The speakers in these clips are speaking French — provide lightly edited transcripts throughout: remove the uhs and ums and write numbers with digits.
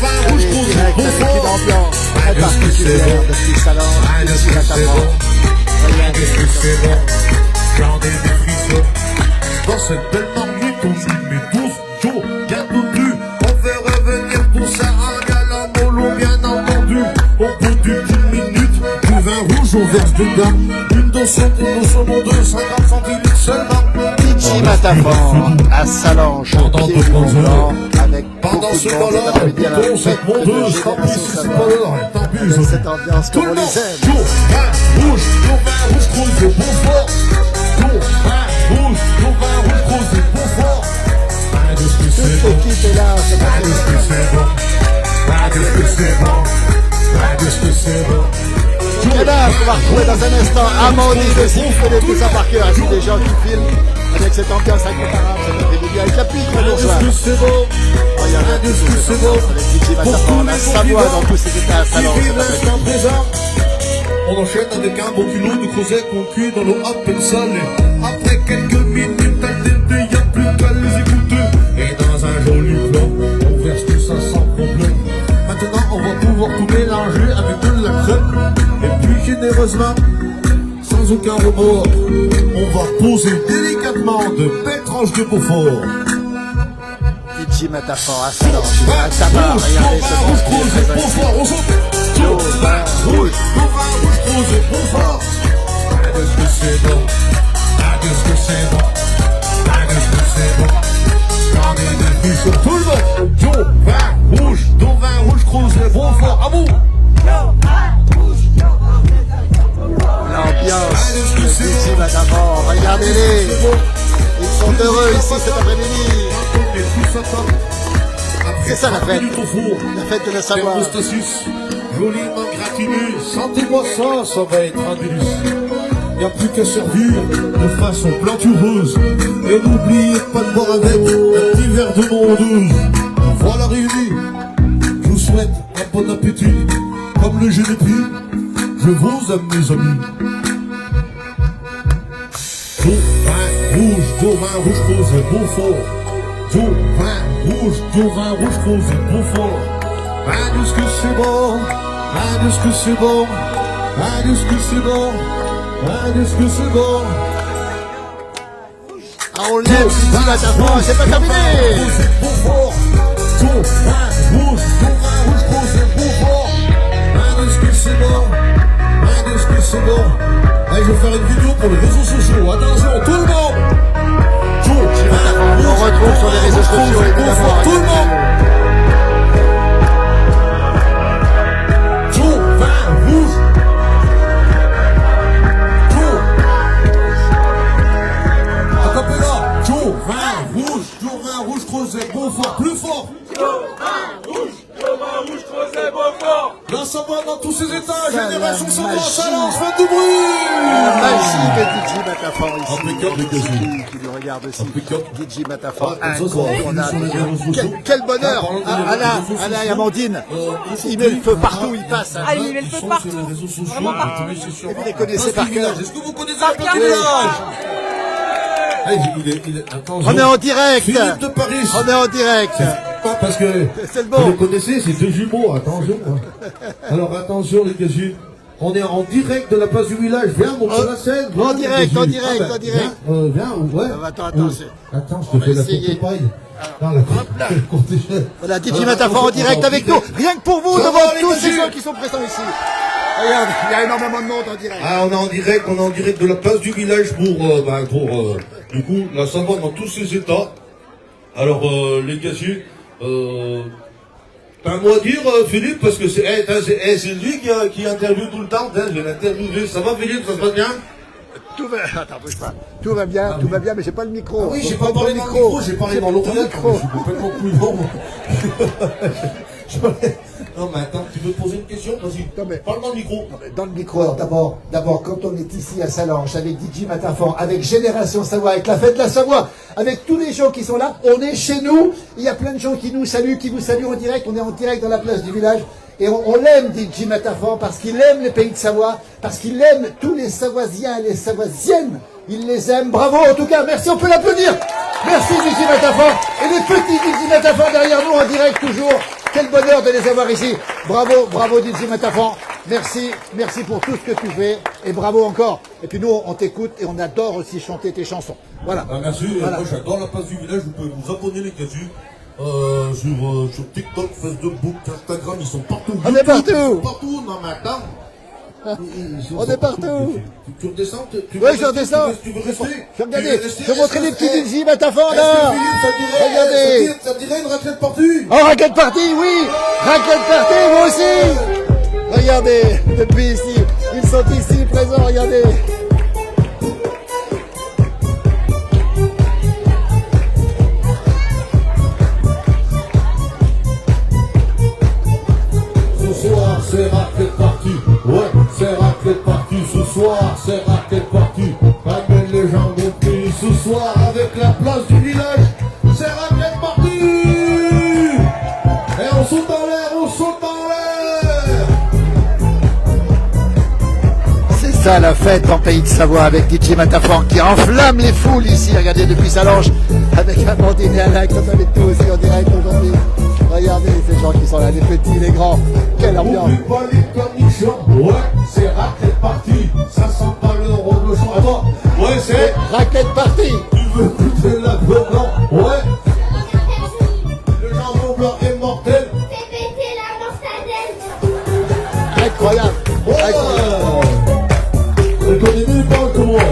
vin rouge creuse et Avec une Beaufort. ambiance très particulière depuis Salange, depuis Matafort. Qu'est-ce que c'est bon, j'en ai des frissons. Dans cette belle marmite, on met 12 jours, bien plus. On fait revenir tout ça en galant mollo, bien entendu. Au bout d'une petite minute, du vin rouge, on verse dedans. Une notion de 50 centilitres seulement. DJ Matafort à Salange, au pied du Mont Blanc, avec Pendant beaucoup ce de monde temps-là, cet après-midi à la dans cette fête de mondeuse, tant pis Génération si c'est Savoir. pas l'heure, t'abuses. Avec cette ambiance Tout comme le on monde, les aime. Joe, vin rouge, creuse et Beaufort. Joe, vin rouge, creuse et Beaufort. Toute l'équipe est là cet après-midi. Et là, on va retrouver dans un instant Amandine aussi qui connaît tout ça par cœur. Et puis des gens qui filment avec cette ambiance incomparable cet après-midi avec la pluie qui va nous rejoindre. Regardez un peu cette ambiance avec DJ Matafort, la Savoie dans tous ses états à Salange cet après-midi. On enchaîne avec un bon kilo de creuset qu'on cuit dans l'eau à peine salée. Après quelques minutes, il n'y a plus qu'à les écouter. Et dans un joli plan, on verse tout ça sans problème. Maintenant, on va pouvoir tout mélanger avec de la crème. Et puis généreusement, sans aucun remords, on va poser délicatement de belles tranches de Beaufort. DJ Matafort à Salange, à tabac, regardez ce bon pied très Beaufort, on saute. Joe, vin rouge. Creuse et Beaufort. Qu'est-ce que c'est bon, qu'est-ce que c'est bon, qu'est-ce que c'est bon. J'en ai des fiches sur tout le monde. Joe, vin rouge, creuse et Beaufort. À vous. L'ambiance de DJ Matafort, regardez-les. Ils sont heureux ici cet après-midi. C'est ça la fête. La fête de la Savoie. Joliment gratiné, sentez-moi ça, ça va être un délice. Y a plus qu'à servir de façon plantureuse. Et n'oubliez pas de boire avec un petit verre de mondeuse. Voilà réunis, je vous souhaite un bon appétit. Comme le Génépi, je vous aime mes amis. Joe, vin rouge, creuse et Beaufort. Joe, vin rouge, creuse et Beaufort. Qu'est-ce que c'est bon, qu'est-ce que c'est bon, qu'est-ce que c'est bon, qu'est-ce que c'est bon. Ah, on l'aime, DJ Matafort, c'est pas terminé. Beaufort, Joe, vin rouge, creuse et Beaufort. Qu'est-ce que c'est bon, qu'est-ce que c'est bon. Allez, je vais faire une vidéo pour les réseaux sociaux. Attention, tout le monde. Joe, On retrouve sur les réseaux sociaux évidemment. tout le monde. Joe, vin rouge. Joe. Acapella. Joe, vin rouge, creuse et Beaufort. Plus fort. La Savoie dans tous ses états. Génération Savoie, Salange, faites du bruit. Magique DJ Matafort ici. Impeccable, les gars. Qui nous regarde aussi. Impeccable. DJ Matafort, Ah, comme ça, ça va incontournable. finir sur les réseaux sociaux. Quel bonheur. Alain et Amandine. Il met le feu partout, il passe. Ah, il met le feu partout. Vraiment partout. Et vous les connaissez par cœur. Est-ce que vous connaissez Par le cœur. village? Attends, On est en direct. Philippe de Paris. On est en direct. Pas parce que C'est le vous bon. les connaissez, c'est deux jumeaux, attention. Alors attention les gars, on est en direct de la place du village, viens monte sur la scène. En viens, direct, les en gars. direct, Ah, en direct. Viens, ouais. Attends, Attends, je on te va fais la essayer. courte paille. Non, la courte échelle. Voilà, DJ Matafort en direct avec nous. Rien que pour vous, Ça devant va, les tous gars, ces gens qui sont présents ici. Regarde, il y a énormément de monde en direct. Ah, on est en direct de la place du village pour du coup, la Savoie dans tous ses états. Alors, les gars, t'as un mot à dire, Philippe, parce que c'est lui qui interviewe tout le temps. Je vais l'interviewer. Ça va, Philippe, ça se passe bien? Tout va, attends, bouge pas. Tout va bien, mais j'ai pas le micro. Ah oui, j'ai Donc, pas parlé dans le micro, j'ai parlé dans l'oreillette. micro. Je suis complètement couillon. Non, mais attends, tu veux te poser une question? Vas-y, Non, mais- parle dans le micro. Dans le micro, alors, d'abord, quand on est ici à Salange, avec DJ Matafort, avec Génération Savoie, avec la fête de la Savoie, avec tous les gens qui sont là, on est chez nous. Il y a plein de gens qui nous saluent, qui vous saluent en direct. On est en direct dans la place du village. Et on l'aime, DJ Matafort, parce qu'il aime les pays de Savoie, parce qu'il aime tous les Savoisiens et les Savoisiennes. Il les aime. Bravo, en tout cas. Merci, on peut l'applaudir. Merci, DJ Matafort. Et les petits DJ Matafort derrière nous, en direct toujours. quel bonheur de les avoir ici. Bravo, bravo DJ Matafan. Merci, merci pour tout ce que tu fais et bravo encore. Et puis nous, on t'écoute et on adore aussi chanter tes chansons. Voilà. Ah, merci, Voilà. moi j'adore la place du village, vous pouvez vous abonner les casus. Sur TikTok, Facebook, Instagram, ils sont partout. On est partout. Ils sont partout, non mais attends. On est partout. Tu redescends Oui, je redescends. Tu veux rester? Regardez, je vais montrer les petits DJ Matafan là. Regardez. Ça te dirait une raclette partie? Oh, raquette party, oui. Raquette party, moi aussi. Regardez, depuis ici, ils sont ici présents, regardez. Ce soir c'est raclette party, ouais c'est raclette party. Ce soir c'est raclette party, amène les gens au pays. Ce soir avec la place du village, c'est raclette party. Et on saute dans l'air, on saute dans l'air. C'est ça la fête en Pays de Savoie avec DJ Matafan qui enflamme les foules ici. Regardez depuis Salange avec Amandine et Alain comme avec nous aussi en direct aujourd'hui. Regardez ces gens qui sont là, les petits, les grands. Quelle ambiance. Oublie pas les cornichons, ouais c'est raclette party. Ça sent pas le reblochon. Attends, ouais c'est Raquette party. tu veux goûter la blanc, ouais. Le jambon blanc est mortel. Fais péter la mortadelle. Incroyable. Incroyable. Je connais même pas comment.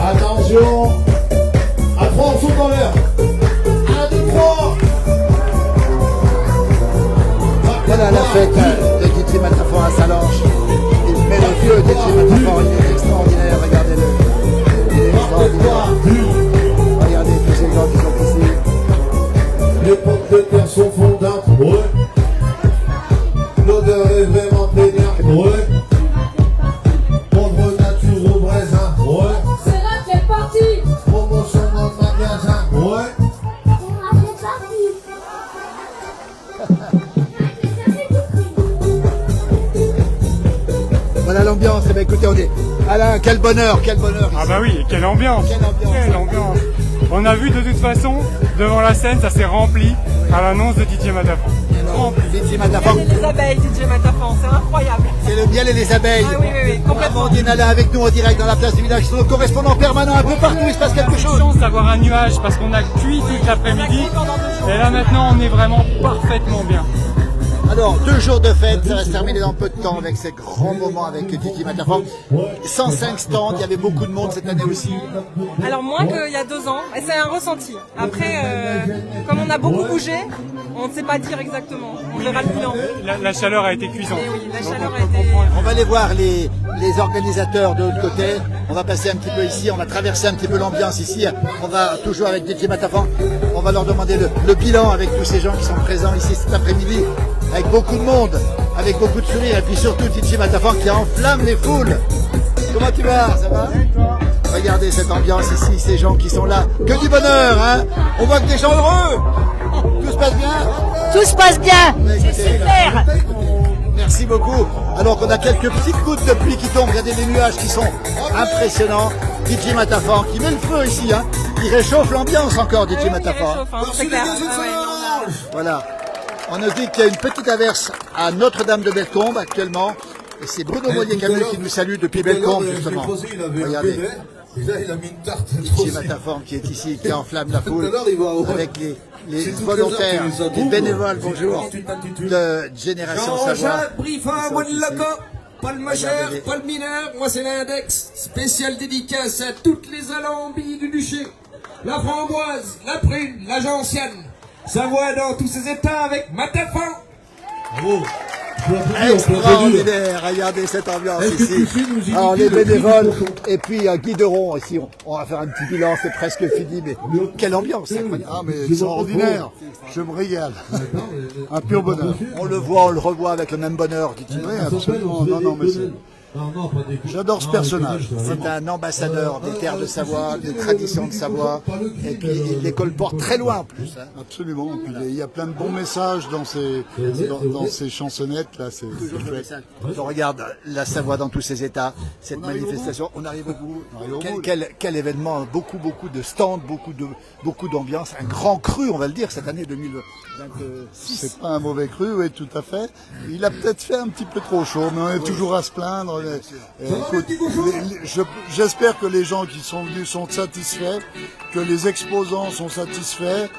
Attention. À 3, on saute dans l'air. 1, 2, 3. Voilà la fête de DJ Matafan à Salange. Il met le vieux DJ Matafan, il est extraordinaire, regardez-le. Il est extraordinaire. Regardez tous ces gens qui sont ici. Les pommes de terre sont fondantes, ouais. L'odeur est vraiment plaignante, ouais. Pauvre nature au brésin, ouais. C'est raclette party. Promotion dans le magasin, ouais. C'est raclette party. Voilà l'ambiance. Eh bien, écoutez, on est. Alain, quel bonheur, quel bonheur. Ah bah oui, quelle ambiance. Quelle ambiance. Quelle ambiance. On a vu de toute façon, devant la scène, ça s'est rempli à l'annonce de DJ Matafan. DJ Matafan, Les abeilles, DJ Matafan, c'est incroyable. c'est le miel et les abeilles. Ah oui, oui, oui, complètement. Amandine Alain avec nous en direct dans la place du village. Son correspondant permanent un peu partout, il se passe quelque chose. Chance d'avoir un nuage parce qu'on a cuit toute l'après-midi. Et là maintenant, on est vraiment parfaitement bien. Alors, 2 jours de fête, ça va se terminer dans peu de temps avec ces grands moments avec DJ Matafan. 105 stands, il y avait beaucoup de monde cette année aussi. Alors moins qu'il y a 2 ans, et c'est un ressenti. Après, comme on a beaucoup bougé, on ne sait pas dire exactement. On verra le bilan. La chaleur a été cuisante. Et oui, la Donc, chaleur on a peut été- comprendre. On va aller voir les organisateurs de l'autre côté. On va passer un petit peu ici, on va traverser un petit peu l'ambiance ici. On va toujours avec DJ Matafan. On va leur demander le bilan avec tous ces gens qui sont présents ici cet après-midi. Avec beaucoup de monde, avec beaucoup de sourires. Et puis surtout DJ Matafan qui enflamme les foules. Comment tu vas? Ça va? Regardez cette ambiance ici, ces gens qui sont là. Que du bonheur, hein? On voit que des gens heureux. Tout se passe bien? Tout se passe bien. C'est super. Merci beaucoup. Alors qu'on a quelques petites gouttes de pluie qui tombent, regardez les nuages qui sont impressionnants. DJ Matafan qui met le feu ici, hein. Il réchauffe l'ambiance encore, DJ Il Matafan. réchauffe, hein, c'est clair. Ah ouais, Voilà. On nous dit qu'il y a une petite averse à Notre-Dame-de-Bellecombe actuellement. Et c'est Bruno Mollier-Camus qui nous salue depuis Bellecombe, justement. Regardez. Et là, il a mis une tarte. DJ Matafan qui est ici, qui enflamme la foule. Tout à l'heure, il va- Avec les C'est toutes volontaires, les heures qu'il les nous a bénévoles, double. bonjour, de Génération Savoie. Jean-Jacques Briffin, Ils moi sont le ici. loco, pas le majeur, Regardez-les. pas le mineur, moi c'est l'index. Spécial dédicace à toutes les alambies du duché. La framboise, la prune, la gentiane. Savoie dans tous ses états avec Matafan. Bravo. Je peux applaudir, on peut applaudir. Extraordinaire, regardez cette ambiance Est-ce que ici. tu sais nous indiquer Alors les le prix bénévoles du cochon? et puis Guy Deron ici, on va faire un petit bilan, c'est presque fini, mais quelle ambiance, c'est incroyable. Ah mais extraordinaire, je me régale. Un pur bonheur. On le voit, on le revoit avec le même bonheur, dit-il. Oui, absolument. Non, non, mais J'adore ce personnage. C'est un ambassadeur des terres de Savoie, des traditions de Savoie, et puis il les colporte très loin en plus. Hein. Absolument. Puis il y a plein de bons messages dans ces chansonnettes là. C'est chouette. Quand on regarde la Savoie dans tous ses états, cette manifestation, on arrive au bout. Quel événement, beaucoup de stands, beaucoup d'ambiance, un grand cru, on va le dire, cette année 2026. C'est pas un mauvais cru, oui, tout à fait. Il a peut-être fait un petit peu trop chaud, mais on est toujours à se plaindre. Écoute, j'espère que les gens qui sont venus sont satisfaits, que les exposants sont satisfaits.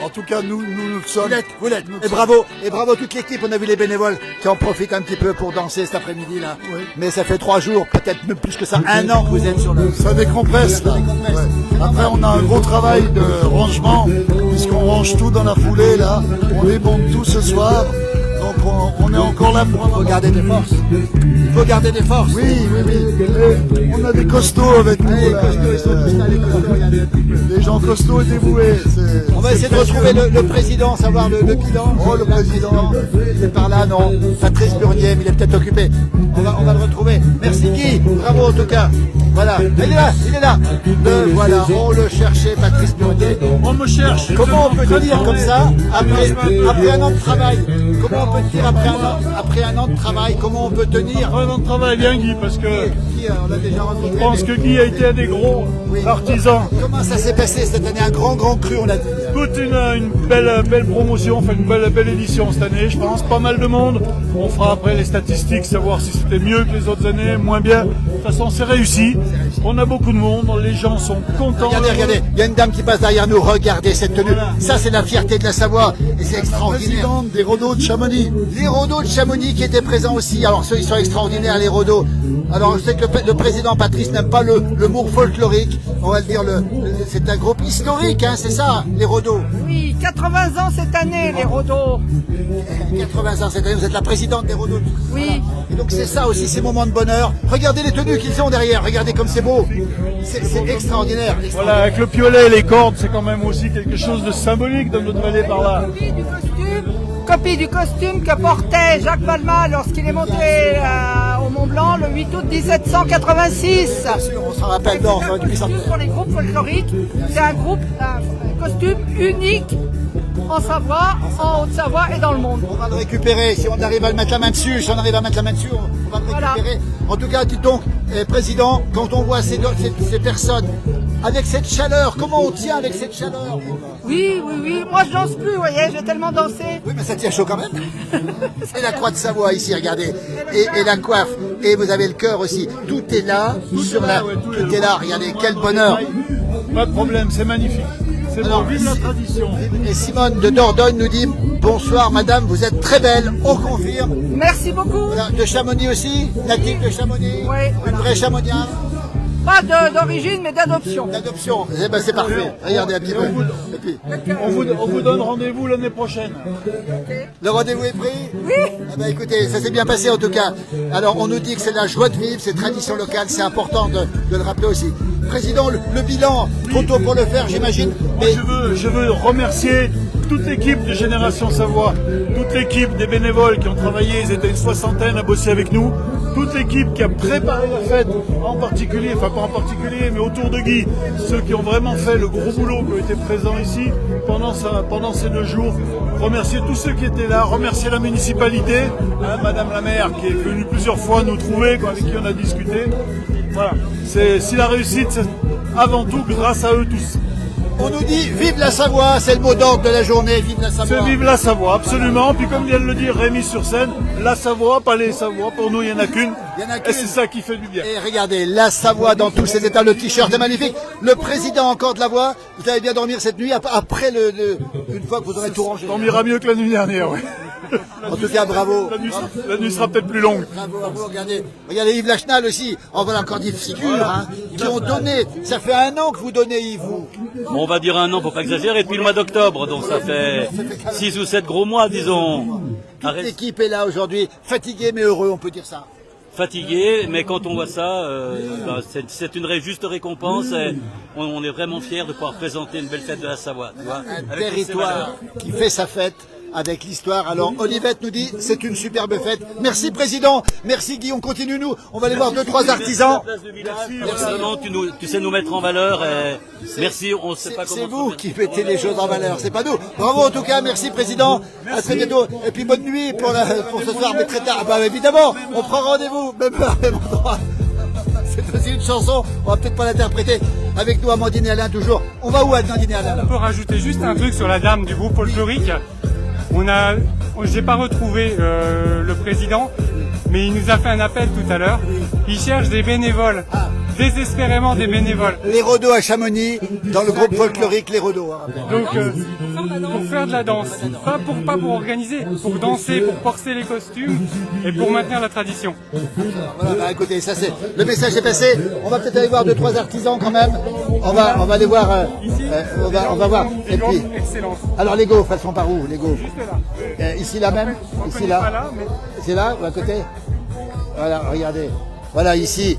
En tout cas, nous sommes. Vous l'êtes. Et bravo toute l'équipe. On a vu les bénévoles qui en profitent un petit peu pour danser cet après-midi là. Oui. Mais ça fait 3 jours, peut-être même plus que ça, 1 an que vous êtes sur le. Ça décompresse là. Ouais. Après, on a un gros travail de rangement, puisqu'on range tout dans la foulée là. On démonte tout ce soir. Donc on est encore là pour Regardez des forces. Il faut garder des forces. Oui. On a des costauds avec nous. Les Là. costauds, ils sont tous là, les costauds, regardez. Des gens costauds et dévoués. On va essayer de retrouver le président, savoir le bilan. Oh, le président. C'est par là, non. Patrice Burnier, mais il est peut-être occupé. On va le retrouver. Merci Guy, bravo en tout cas. Voilà, il est là. Voilà, on le cherchait, Patrice Burnier. On me cherche. Comment on peut te dire comme ça, après un an de travail? Comment on peut te dire après un an de travail, comment on peut tenir? Après un an de travail, bien Guy, parce que Guy, on l'a déjà rencontré. je pense que Guy a été un des gros artisans. Comment ça s'est passé cette année? Un grand cru, on l'a dit. Toute une belle promotion, enfin une belle édition cette année, je pense, pas mal de monde. On fera après les statistiques, savoir si c'était mieux que les autres années, moins bien. De toute façon, c'est réussi. On a beaucoup de monde, les gens sont contents. Regardez, il y a une dame qui passe derrière nous, regardez cette tenue. Ça, c'est la fierté de la Savoie et c'est extraordinaire. Présidente des Rodos de Chamonix. Les Rodos de Chamonix qui étaient présents aussi. Alors, ceux, ils sont extraordinaires, les Rodos. Alors, je sais que le président Patrice n'aime pas le mot folklorique. On va le dire, c'est un groupe historique, hein, c'est ça, les Rodos. Oui, 80 ans cette année, les Rodos. 80 ans cette année, vous êtes la présidente des Rodos. Oui. Voilà. Et donc c'est ça aussi, ces moments de bonheur. Regardez les tenues qu'ils ont derrière, regardez comme c'est beau. C'est extraordinaire. Voilà, avec le piolet et les cordes, c'est quand même aussi quelque chose de symbolique dans notre vallée par là. Copie du costume que portait Jacques Valma lorsqu'il est monté au Mont Blanc le 8 août 1786. Bien sûr, on s'en rappelle dans du puissant. Pour les groupes folkloriques, c'est un costume unique en Savoie, en Haute-Savoie et dans le monde. On va le récupérer, si on arrive à le mettre la main dessus, on va le récupérer. En tout cas, dites donc, Président, quand on voit ces personnes avec cette chaleur, comment on tient avec cette chaleur? Oui, moi je danse plus, vous voyez, j'ai tellement dansé. Oui, mais ça tient chaud quand même. C'est la croix de Savoie ici, regardez. Et la coiffe, et vous avez le cœur aussi. Tout est là, tout est là, regardez, quel bonheur. Pas de problème, c'est magnifique. C'est bon, vive la tradition. Et Simone de Dordogne nous dit bonsoir madame, vous êtes très belle, on confirme. Merci beaucoup. Voilà, de Chamonix aussi, native de Chamonix, Oui, une vraie Chamonienne. Pas d'origine, mais d'adoption. D'adoption, eh ben, c'est parfait. Regardez un petit peu. Et puis, On vous donne rendez-vous l'année prochaine. le rendez-vous est pris? Oui. Eh ben, écoutez, ça s'est bien passé en tout cas. Alors on nous dit que c'est la joie de vivre, c'est tradition locale, c'est important de le rappeler aussi. Président, le bilan, trop tôt pour le faire j'imagine. Mais je veux remercier toute l'équipe de Génération Savoie, toute l'équipe des bénévoles qui ont travaillé, ils étaient une 60aine à bosser avec nous, toute l'équipe qui a préparé la fête, en particulier, enfin pas en particulier, mais autour de Guy, ceux qui ont vraiment fait le gros boulot, qui ont été présents ici pendant ces 2 jours. Remercier tous ceux qui étaient là, remercier la municipalité, hein, Madame la maire qui est venue plusieurs fois nous trouver, avec qui on a discuté. Voilà, si la réussite, c'est avant tout grâce à eux tous. On nous dit vive la Savoie, c'est le mot d'ordre de la journée, vive la Savoie. C'est vive la Savoie, absolument. Puis comme vient de le dire Rémi sur scène, la Savoie, pas les Savoies, pour nous il n'y en a qu'une. Et c'est ça qui fait du bien. Et regardez, la Savoie dans tous ses états, le t-shirt est magnifique. Le président encore de la voix, vous allez bien dormir cette nuit après une fois que vous aurez tout rangé. On ira mieux que la nuit dernière, oui. En tout cas, bravo. La nuit sera peut-être plus longue. Bravo, regardez Yves Lachenal aussi. On va encore des figures hein, qui ont donné. Ça fait 1 an que vous donnez Yves, vous. Bon, on va dire 1 an, faut pas exagérer, depuis le mois d'octobre, donc ça fait 6 ou 7 gros mois, disons. Toute l'équipe est là aujourd'hui, fatiguée mais heureux, on peut dire ça. Fatigué, mais quand on voit ça, c'est une juste récompense et on est vraiment fiers de pouvoir présenter une belle fête de la Savoie. Tu vois, Un territoire qui fait sa fête avec l'histoire. Alors Olivette nous dit c'est une superbe fête. Merci président, merci Guy, on continue nous. On va aller voir 2-3 artisans. Vraiment, tu sais nous mettre en valeur. Et merci, on ne sait pas comment. C'est vous qui mettez les choses en valeur, c'est pas nous. Bravo en tout cas, merci président. À très bientôt. Et puis bonne nuit pour ce soir, mais très tard. Ah bah évidemment, on prend rendez-vous, même heure, même endroit. C'est aussi une chanson, on va peut-être pas l'interpréter. Avec nous Amandine et Alain toujours. On va où Amandine et Alain? On peut rajouter juste un truc sur la dame du groupe folklorique. J'ai pas retrouvé le président, mais il nous a fait un appel tout à l'heure. Il cherche des bénévoles, désespérément des bénévoles. Les Rodos à Chamonix, dans le groupe folklorique Les Rodos. Donc pour faire de la danse, pas pour organiser, pour danser, pour porter les costumes et pour maintenir la tradition. Voilà, bah écoutez, ça c'est le message est passé. On va peut-être aller voir 2-3 artisans quand même. On va aller voir. On va voir. Et puis, excellente. alors les gaufres, elles sont par où les gaufres? Juste là. Ici là même. Ici là. C'est là ou à côté? Voilà, regardez. Voilà, ici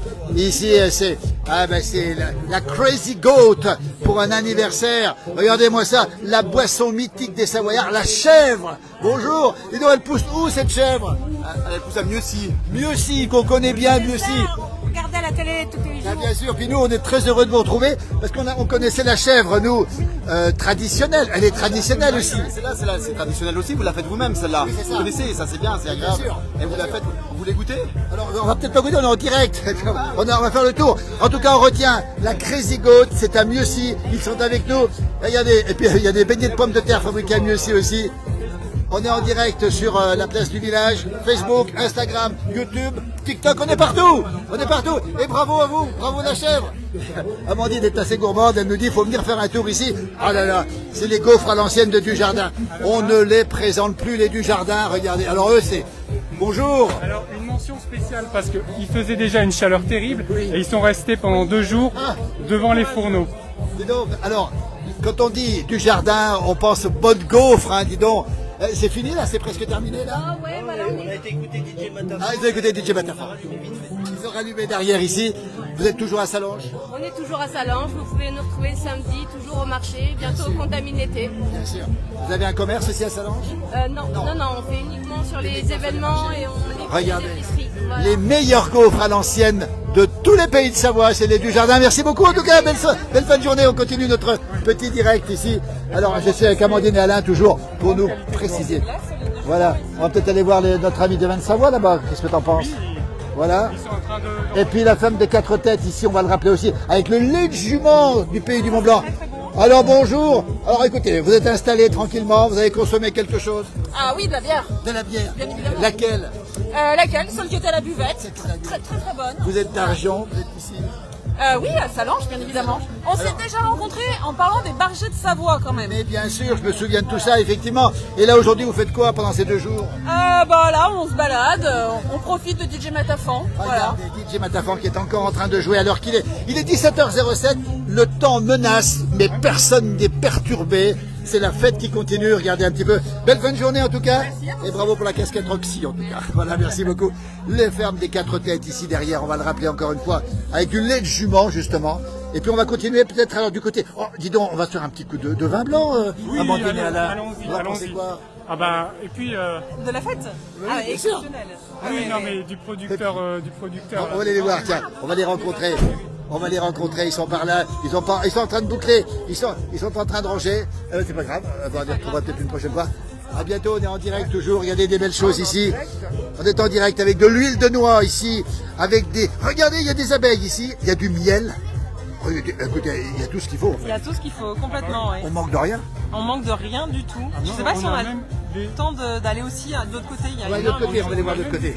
c'est la Crazy Goat pour un anniversaire. Regardez-moi ça, la boisson mythique des Savoyards, la chèvre. Bonjour. Et donc elle pousse où cette chèvre? Elle pousse à Mieuxy. Mieuxy, qu'on connaît bien, Mieuxy. Regardez à la télé tous les jours. Bien sûr, puis nous on est très heureux de vous retrouver parce qu'on connaissait la chèvre, nous, traditionnelle. Elle est traditionnelle aussi. C'est traditionnel aussi, vous la faites vous-même celle-là. Oui, vous connaissez, ça c'est bien, c'est agréable. Et vous la faites, vous voulez goûter? Alors on va peut-être pas goûter, on est en direct. On va faire le tour. En tout cas, on retient la Crazy Goat, c'est à Mieuxy. Ils sont avec nous. Regardez, et puis il y a des beignets de pommes de terre fabriqués à Mieuxy aussi. On est en direct sur la place du village, Facebook, Instagram, YouTube, TikTok, on est partout. On est partout. Et bravo à vous, bravo la chèvre. Amandine est assez gourmande, elle nous dit il faut venir faire un tour ici. Ah là là, c'est les gaufres à l'ancienne de Dujardin. On ne les présente plus les Dujardin, regardez. Alors eux c'est bonjour. Alors une mention spéciale parce qu'ils faisaient déjà une chaleur terrible et ils sont restés pendant 2 jours devant les fourneaux. Dis donc, alors quand on dit Dujardin, on pense bonne gaufre, hein, dis donc. C'est fini là, c'est presque terminé là. Ah ouais, voilà. On a été écouter DJ Matafan. Ah, ils ont écouté DJ Matafan. Ils ont rallumé derrière ici. Vous êtes toujours à Salange? On est toujours à Salange, vous pouvez nous retrouver le samedi, toujours au marché, bientôt au Contaminété. Bien sûr. Vous avez un commerce aussi à Salange? Non, on fait uniquement sur les événements et on les regardez, voilà. Les meilleurs gaufres à l'ancienne de tous les pays de Savoie, c'est les Dujardin. Merci beaucoup en tout cas, belle fin de journée, on continue notre petit direct ici. Alors je suis avec Amandine et Alain toujours pour nous préciser. Voilà, on va peut-être aller voir notre ami de Savoie là-bas, qu'est-ce que t'en penses? Voilà. Et puis la femme de 4 têtes ici, on va le rappeler aussi, avec le lait de jument du pays du Mont Blanc. Alors bonjour. Alors écoutez, vous êtes installés tranquillement, vous avez consommé quelque chose? Ah oui, de la bière. De la bière. Bien évidemment. Laquelle? Laquelle? Celle qui était à la buvette. Très bonne. Vous êtes d'Argent, vous êtes ici? Oui, à Salange, bien évidemment. On s'est déjà rencontrés en parlant des bergers de Savoie, quand même. Mais bien sûr, je me souviens de tout ça, effectivement. Et là, aujourd'hui, vous faites quoi pendant ces 2 jours? Bah là, on se balade, on profite de DJ Matafan. Voilà. DJ Matafan qui est encore en train de jouer alors qu'il est. Il est 17h07, le temps menace, mais personne n'est perturbé. C'est la fête qui continue, regardez un petit peu. Belle fin de journée en tout cas. Et bravo pour la casquette Roxy en tout cas. Voilà, merci beaucoup. Les fermes des 4 têtes ici derrière, on va le rappeler encore une fois, avec du lait de jument justement. Et puis on va continuer peut-être alors du côté. Oh, dis donc, on va se faire un petit coup de vin blanc, oui, Amandine et Alain. Allons-y. Ah bah, et puis... De la fête? Oui, ah, exceptionnel. Ah oui, non mais du producteur. On va aller les voir, tiens, on va les rencontrer. On va les rencontrer, ils sont par là, ils sont en train de boucler, ils sont en train de ranger. C'est pas grave, on va les retrouver peut-être une prochaine fois. A bientôt, on est en direct toujours, regardez des belles choses ici. On est en direct avec de l'huile de noix ici, avec des... Regardez, il y a des abeilles ici, il y a du miel. Écoutez, il y a tout ce qu'il faut. En fait. Il y a tout ce qu'il faut, complètement. Oui. On manque de rien? On manque de rien du tout. Je sais pas si on a le temps d'aller aussi de l'autre côté. Il y a on va aller voir de l'autre côté.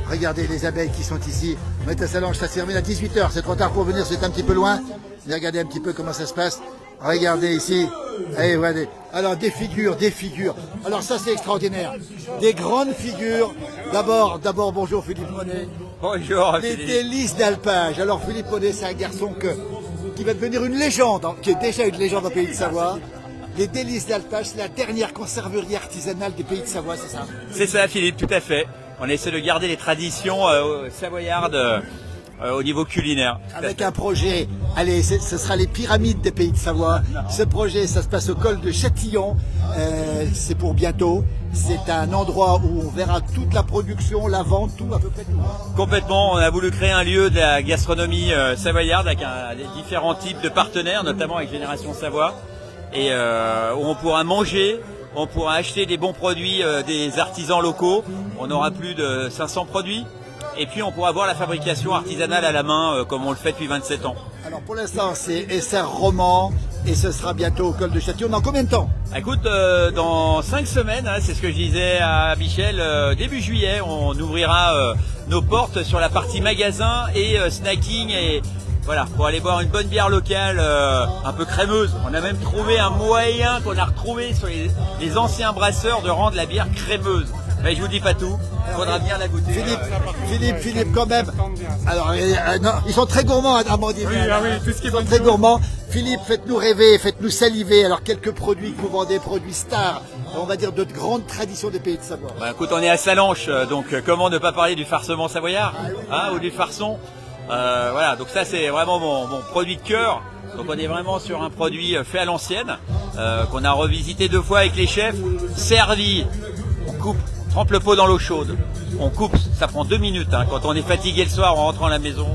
Regardez les abeilles qui sont ici. On est à Salange, ça se termine à 18h. C'est trop tard pour venir, c'est un petit peu loin. Mais regardez un petit peu comment ça se passe. Regardez ici. Allez, voilà. Alors des figures. Alors ça c'est extraordinaire. Des grandes figures. D'abord, bonjour Philippe Monet. Bonjour. Les délices d'alpage. Alors Philippe Monet, c'est un garçon qui va devenir une légende, qui est déjà une légende au pays de Savoie. Les délices d'alpage, c'est la dernière conserverie artisanale des pays de Savoie, c'est ça? C'est ça Philippe, tout à fait. On essaie de garder les traditions savoyardes au niveau culinaire. Avec un projet, allez, ce sera les pyramides des Pays de Savoie. Ce projet, ça se passe au col de Châtillon. C'est pour bientôt. C'est un endroit où on verra toute la production, la vente, tout, à peu près tout. Complètement, on a voulu créer un lieu de la gastronomie savoyarde avec des différents types de partenaires, notamment avec Génération Savoie, et où on pourra manger, on pourra acheter des bons produits des artisans locaux. On aura plus de 500 produits. Et puis on pourra voir la fabrication artisanale à la main comme on le fait depuis 27 ans. Alors pour l'instant c'est SR Roman et ce sera bientôt au col de Châtillon. Dans combien de temps? Écoute, dans 5 semaines, hein, c'est ce que je disais à Michel, début juillet, on ouvrira nos portes sur la partie magasin et snacking et voilà, pour aller boire une bonne bière locale un peu crémeuse. On a même trouvé un moyen qu'on a retrouvé sur les anciens brasseurs de rendre la bière crémeuse. Mais je vous dis pas tout, il faudra bien la goûter. Philippe, quand même. Alors, non, ils sont très gourmands, Amandine. Oui, tout ce qui est ils sont très gourmands. Philippe, faites-nous rêver, faites-nous saliver. Alors, quelques produits que vous vendez, produits stars, on va dire de grande tradition des Pays de Savoie. Bah, écoute, on est à Salanches, donc comment ne pas parler du farcement savoyard, hein, ou du farçon. Voilà, donc ça c'est vraiment mon produit de cœur. Donc on est vraiment sur un produit fait à l'ancienne, qu'on a revisité 2 fois avec les chefs, servi, on coupe. Trempe le pot dans l'eau chaude, on coupe, ça prend 2 minutes, hein. Quand on est fatigué le soir en rentrant à la maison,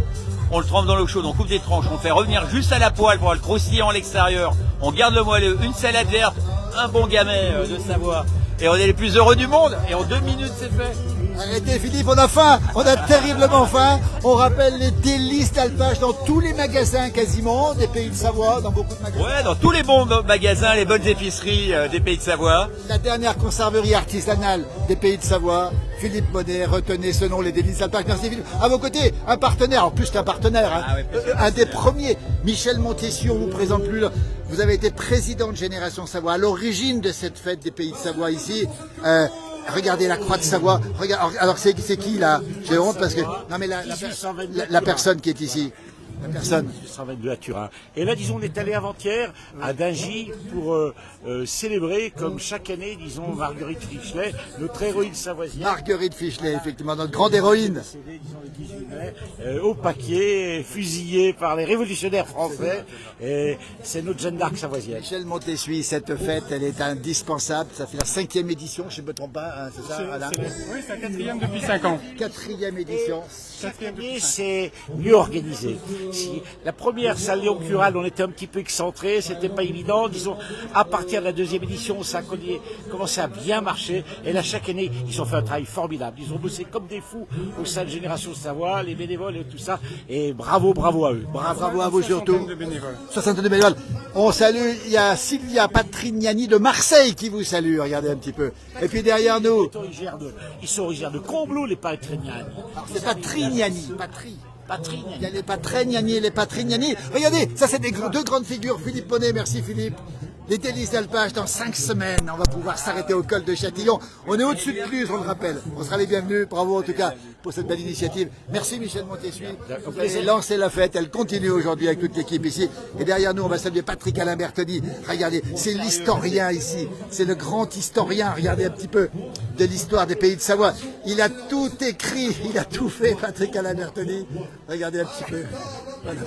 on le trempe dans l'eau chaude, on coupe des tranches, on fait revenir juste à la poêle pour le croustillant à l'extérieur, on garde le moelleux, une salade verte, un bon gamet de Savoie, et on est les plus heureux du monde, et en 2 minutes c'est fait. Arrêtez Philippe, on a faim, on a terriblement faim. On rappelle les délices d'alpage dans tous les magasins quasiment des Pays de Savoie, dans beaucoup de magasins. Ouais, dans tous les bons magasins, les bonnes épiceries des Pays de Savoie. La dernière conserverie artisanale des Pays de Savoie, Philippe Bonnet, retenez ce nom, les délices d'alpage. Merci Philippe. À vos côtés, un partenaire, en plus qu'un partenaire, hein, un des premiers, Michel Montessier, on vous présente plus là. Vous avez été président de Génération Savoie, à l'origine de cette fête des Pays de Savoie ici. Regardez la croix de Savoie. Alors c'est qui là? J'ai honte parce que non mais la personne qui est ici. La personne. De la Turin. Et là, disons, on est allé avant-hier à Dingy pour célébrer, comme chaque année, disons, Marguerite Fichelet, notre héroïne savoisienne. Marguerite Fichelet, effectivement, notre grande héroïne. Décédée, disons, le 18 mai, au paquet, fusillée par les révolutionnaires français. Et c'est notre Jeanne d'Arc savoisienne. Michel Montessuie, cette fête, elle est indispensable. Ça fait la 5e édition, je ne me trompe pas, hein, c'est ça, Alain? Oui, c'est la 4e depuis 5 ans. 4e édition. Chaque année, c'est mieux organisé. Si la première salle Léon Cural, on était un petit peu excentré, c'était pas évident. Disons, à partir de la 2e édition, ça a commencé à bien marcher. Et là, chaque année, ils ont fait un travail formidable. Ils ont bossé comme des fous au sein de Génération Savoie, les bénévoles et tout ça. Et bravo à eux. Bravo à vous surtout. 60 de bénévoles. On salue, il y a Sylvia Patrignani de Marseille qui vous salue. Regardez un petit peu. Et puis derrière nous. Ils sont originaires de Combloux, les Patrignani. C'est Patrignani. Il y a les Patrignani et les Patrignani. Regardez, ça c'est deux grandes figures. Philippe Bonnet, merci Philippe. Les délices d'alpage dans 5 semaines. On va pouvoir s'arrêter au col de Châtillon. On est au-dessus de Cluse, on le rappelle. On sera les bienvenus. Bravo en tout cas pour cette belle initiative. Merci Michel Montessuie. Vous avez lancé la fête. Elle continue aujourd'hui avec toute l'équipe ici. Et derrière nous, on va saluer Patrick Alain Bertoni. Regardez, c'est l'historien ici. C'est le grand historien. Regardez un petit peu de l'histoire des Pays de Savoie. Il a tout écrit. Il a tout fait, Patrick Alain Bertoni. Regardez un petit peu. Voilà.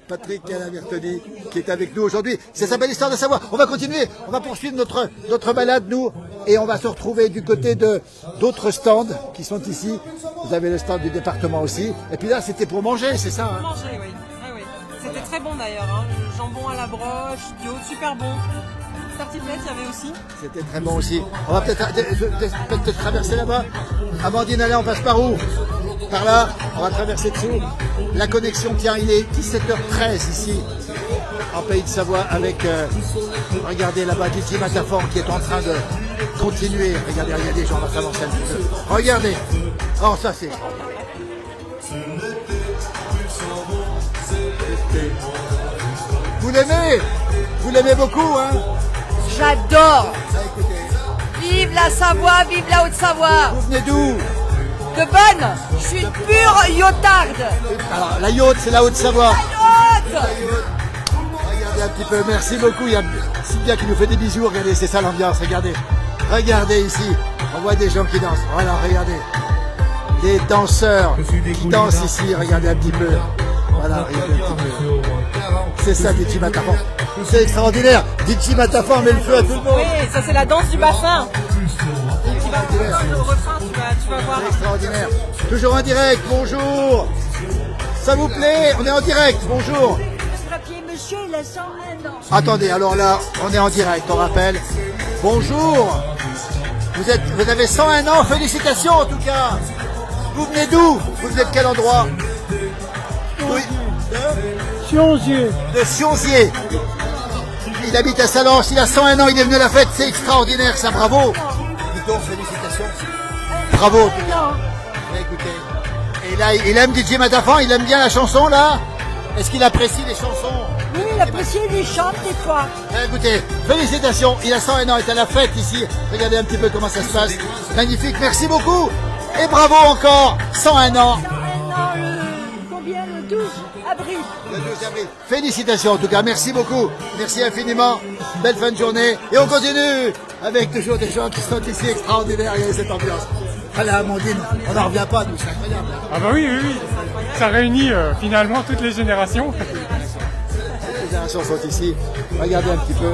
Patrick Alain Bertoni qui est avec nous aujourd'hui. C'est sa belle histoire de Savoie. On va continuer, on va poursuivre notre balade, nous, et on va se retrouver du côté d'autres stands qui sont ici. Vous avez le stand du département aussi. Et puis là, c'était pour manger, c'est ça, hein? Manger, oui. Ah, oui. C'était très bon d'ailleurs. Hein. Le jambon à la broche, du haut, super bon. Tartiflette, il y avait aussi. C'était très bon aussi. On va peut-être traverser là-bas. Amandine, allez, on passe par où? Par là, on va traverser dessous. La connexion, tiens, il est 17h13 ici, en Pays de Savoie, avec, regardez là-bas, Didier Matafort qui est en train de continuer. Regardez, on va s'avancer un petit peu. Regardez. Oh, ça c'est... Vous l'aimez? Vous l'aimez beaucoup, hein? J'adore. Vive la Savoie, vive la Haute-Savoie. Vous venez d'où? De Bonne. Je suis une pure yotarde. Alors, la yacht, c'est la Haute-Savoie. La yacht. Regardez un petit peu, merci beaucoup. Il y a Sylvia qui nous fait des bisous. Regardez, c'est ça l'ambiance, regardez. Regardez ici, on voit des gens qui dansent. Voilà, regardez. des danseurs qui dansent ici, regardez un petit peu. Voilà, regardez un petit peu. C'est ça, DJ Matafan. C'est extraordinaire. DJ Matafan met le feu à tout le monde. Oui, ça c'est la danse du bassin. Tu vas le refrain, tu vas voir. C'est extraordinaire. Toujours en direct, bonjour. Ça vous plaît? On est en direct, bonjour. Monsieur, il a 101 ans. Attendez, alors là, on est en direct, on rappelle. Bonjour. Vous avez 101 ans, félicitations en tout cas. Vous venez d'où? Vous venez de quel endroit? Oui. Sionzier. De Sionzier. Il habite à Salanches, il a 101 ans, il est venu à la fête, c'est extraordinaire ça, bravo. Dis donc, félicitations. Bravo en tout cas. Écoutez. Et là, il aime DJ Matafan, il aime bien la chanson là? Est-ce qu'il apprécie les chansons? Oui, il apprécie les chants des fois. Écoutez, félicitations, il a 101 ans, il est à la fête ici. Regardez un petit peu comment ça se passe. Magnifique, merci beaucoup. Et bravo encore, 101 ans. 101 ans, combien? Le 12 avril. Le 12 avril. Félicitations en tout cas, merci beaucoup. Merci infiniment. Belle fin de journée. Et on continue avec toujours des gens qui sont ici extraordinaires. Regardez cette ambiance. Voilà, Amandine, on n'en revient pas, nous, c'est incroyable. Ah bah oui, oui, oui. Ça réunit finalement toutes les générations. Les générations sont ici. Regardez un petit peu.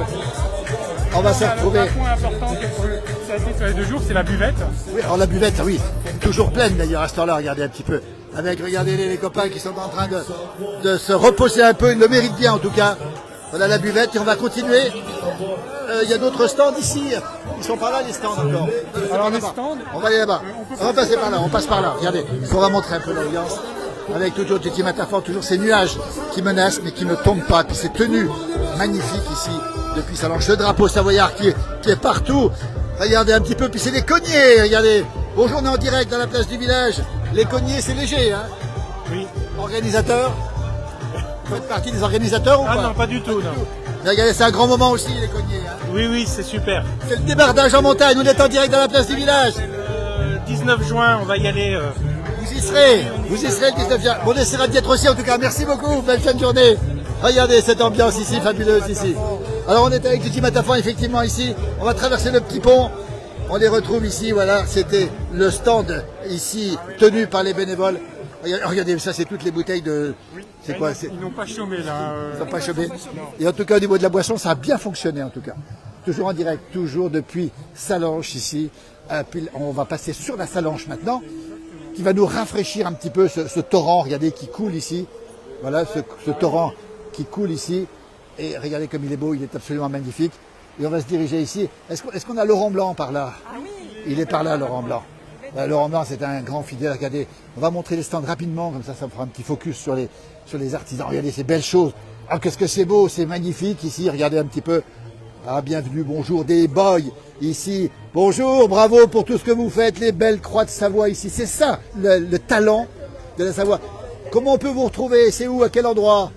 On va se retrouver. Un point important que ça a été sur les 2 jours, c'est la buvette. Oui, alors la buvette, oui. Toujours pleine d'ailleurs à ce temps-là, regardez un petit peu. Avec, regardez les copains qui sont en train de se reposer un peu, ils le méritent bien en tout cas. Voilà la buvette et on va continuer. Il y a d'autres stands ici. Ils sont par là les stands encore. Alors les stands, on va aller là-bas. On va passer par là, on passe par là. Regardez, on va montrer un peu l'ambiance. Avec toujours DJ Matafan, toujours ces nuages qui menacent mais qui ne tombent pas. Puis ces tenues magnifiques ici depuis Salanches. Le drapeau savoyard qui est partout. Regardez un petit peu, puis c'est les cognés, regardez. Bonjour, on est en direct dans la place du village. Les cognés, c'est léger, hein? Oui. Organisateur? Vous faites partie des organisateurs ou pas? Ah non, pas du tout, non. Mais regardez, c'est un grand moment aussi, les cognés. Hein? Oui, oui, c'est super. C'est le débardage en montagne, on est en direct dans la place du village. Le 19 juin, on va y aller. Vous y serez le 19 juin. Bon, on essaiera d'y être aussi en tout cas. Merci beaucoup, belle fin de journée. Regardez cette ambiance ici, fabuleuse ici. Alors on est avec DJ Matafan effectivement ici. On va traverser le petit pont. On les retrouve ici, voilà. C'était le stand ici, tenu par les bénévoles. Regardez, ça c'est toutes les bouteilles de... C'est quoi? Ils n'ont pas chômé là. Ils n'ont pas chômé. Et en tout cas au niveau de la boisson, ça a bien fonctionné en tout cas. Toujours en direct, toujours depuis Salanches ici. Puis on va passer sur la Salanches maintenant, qui va nous rafraîchir un petit peu ce torrent, regardez, qui coule ici. Voilà, ce torrent qui coule ici. Et regardez comme il est beau, il est absolument magnifique. Et on va se diriger ici. Est-ce qu'on a Laurent Blanc par là? Ah oui. Il est par là, Laurent Blanc. Laurent Blanc, c'est un grand fidèle. Regardez, on va montrer les stands rapidement, comme ça fera un petit focus sur les artisans. Regardez ces belles choses. Ah, qu'est-ce que c'est beau, c'est magnifique ici. Regardez un petit peu. Ah, bienvenue, bonjour, des boys ici. Bonjour, bravo pour tout ce que vous faites, les belles croix de Savoie ici. C'est ça, le talent de la Savoie. Comment on peut vous retrouver? C'est où? À quel endroit?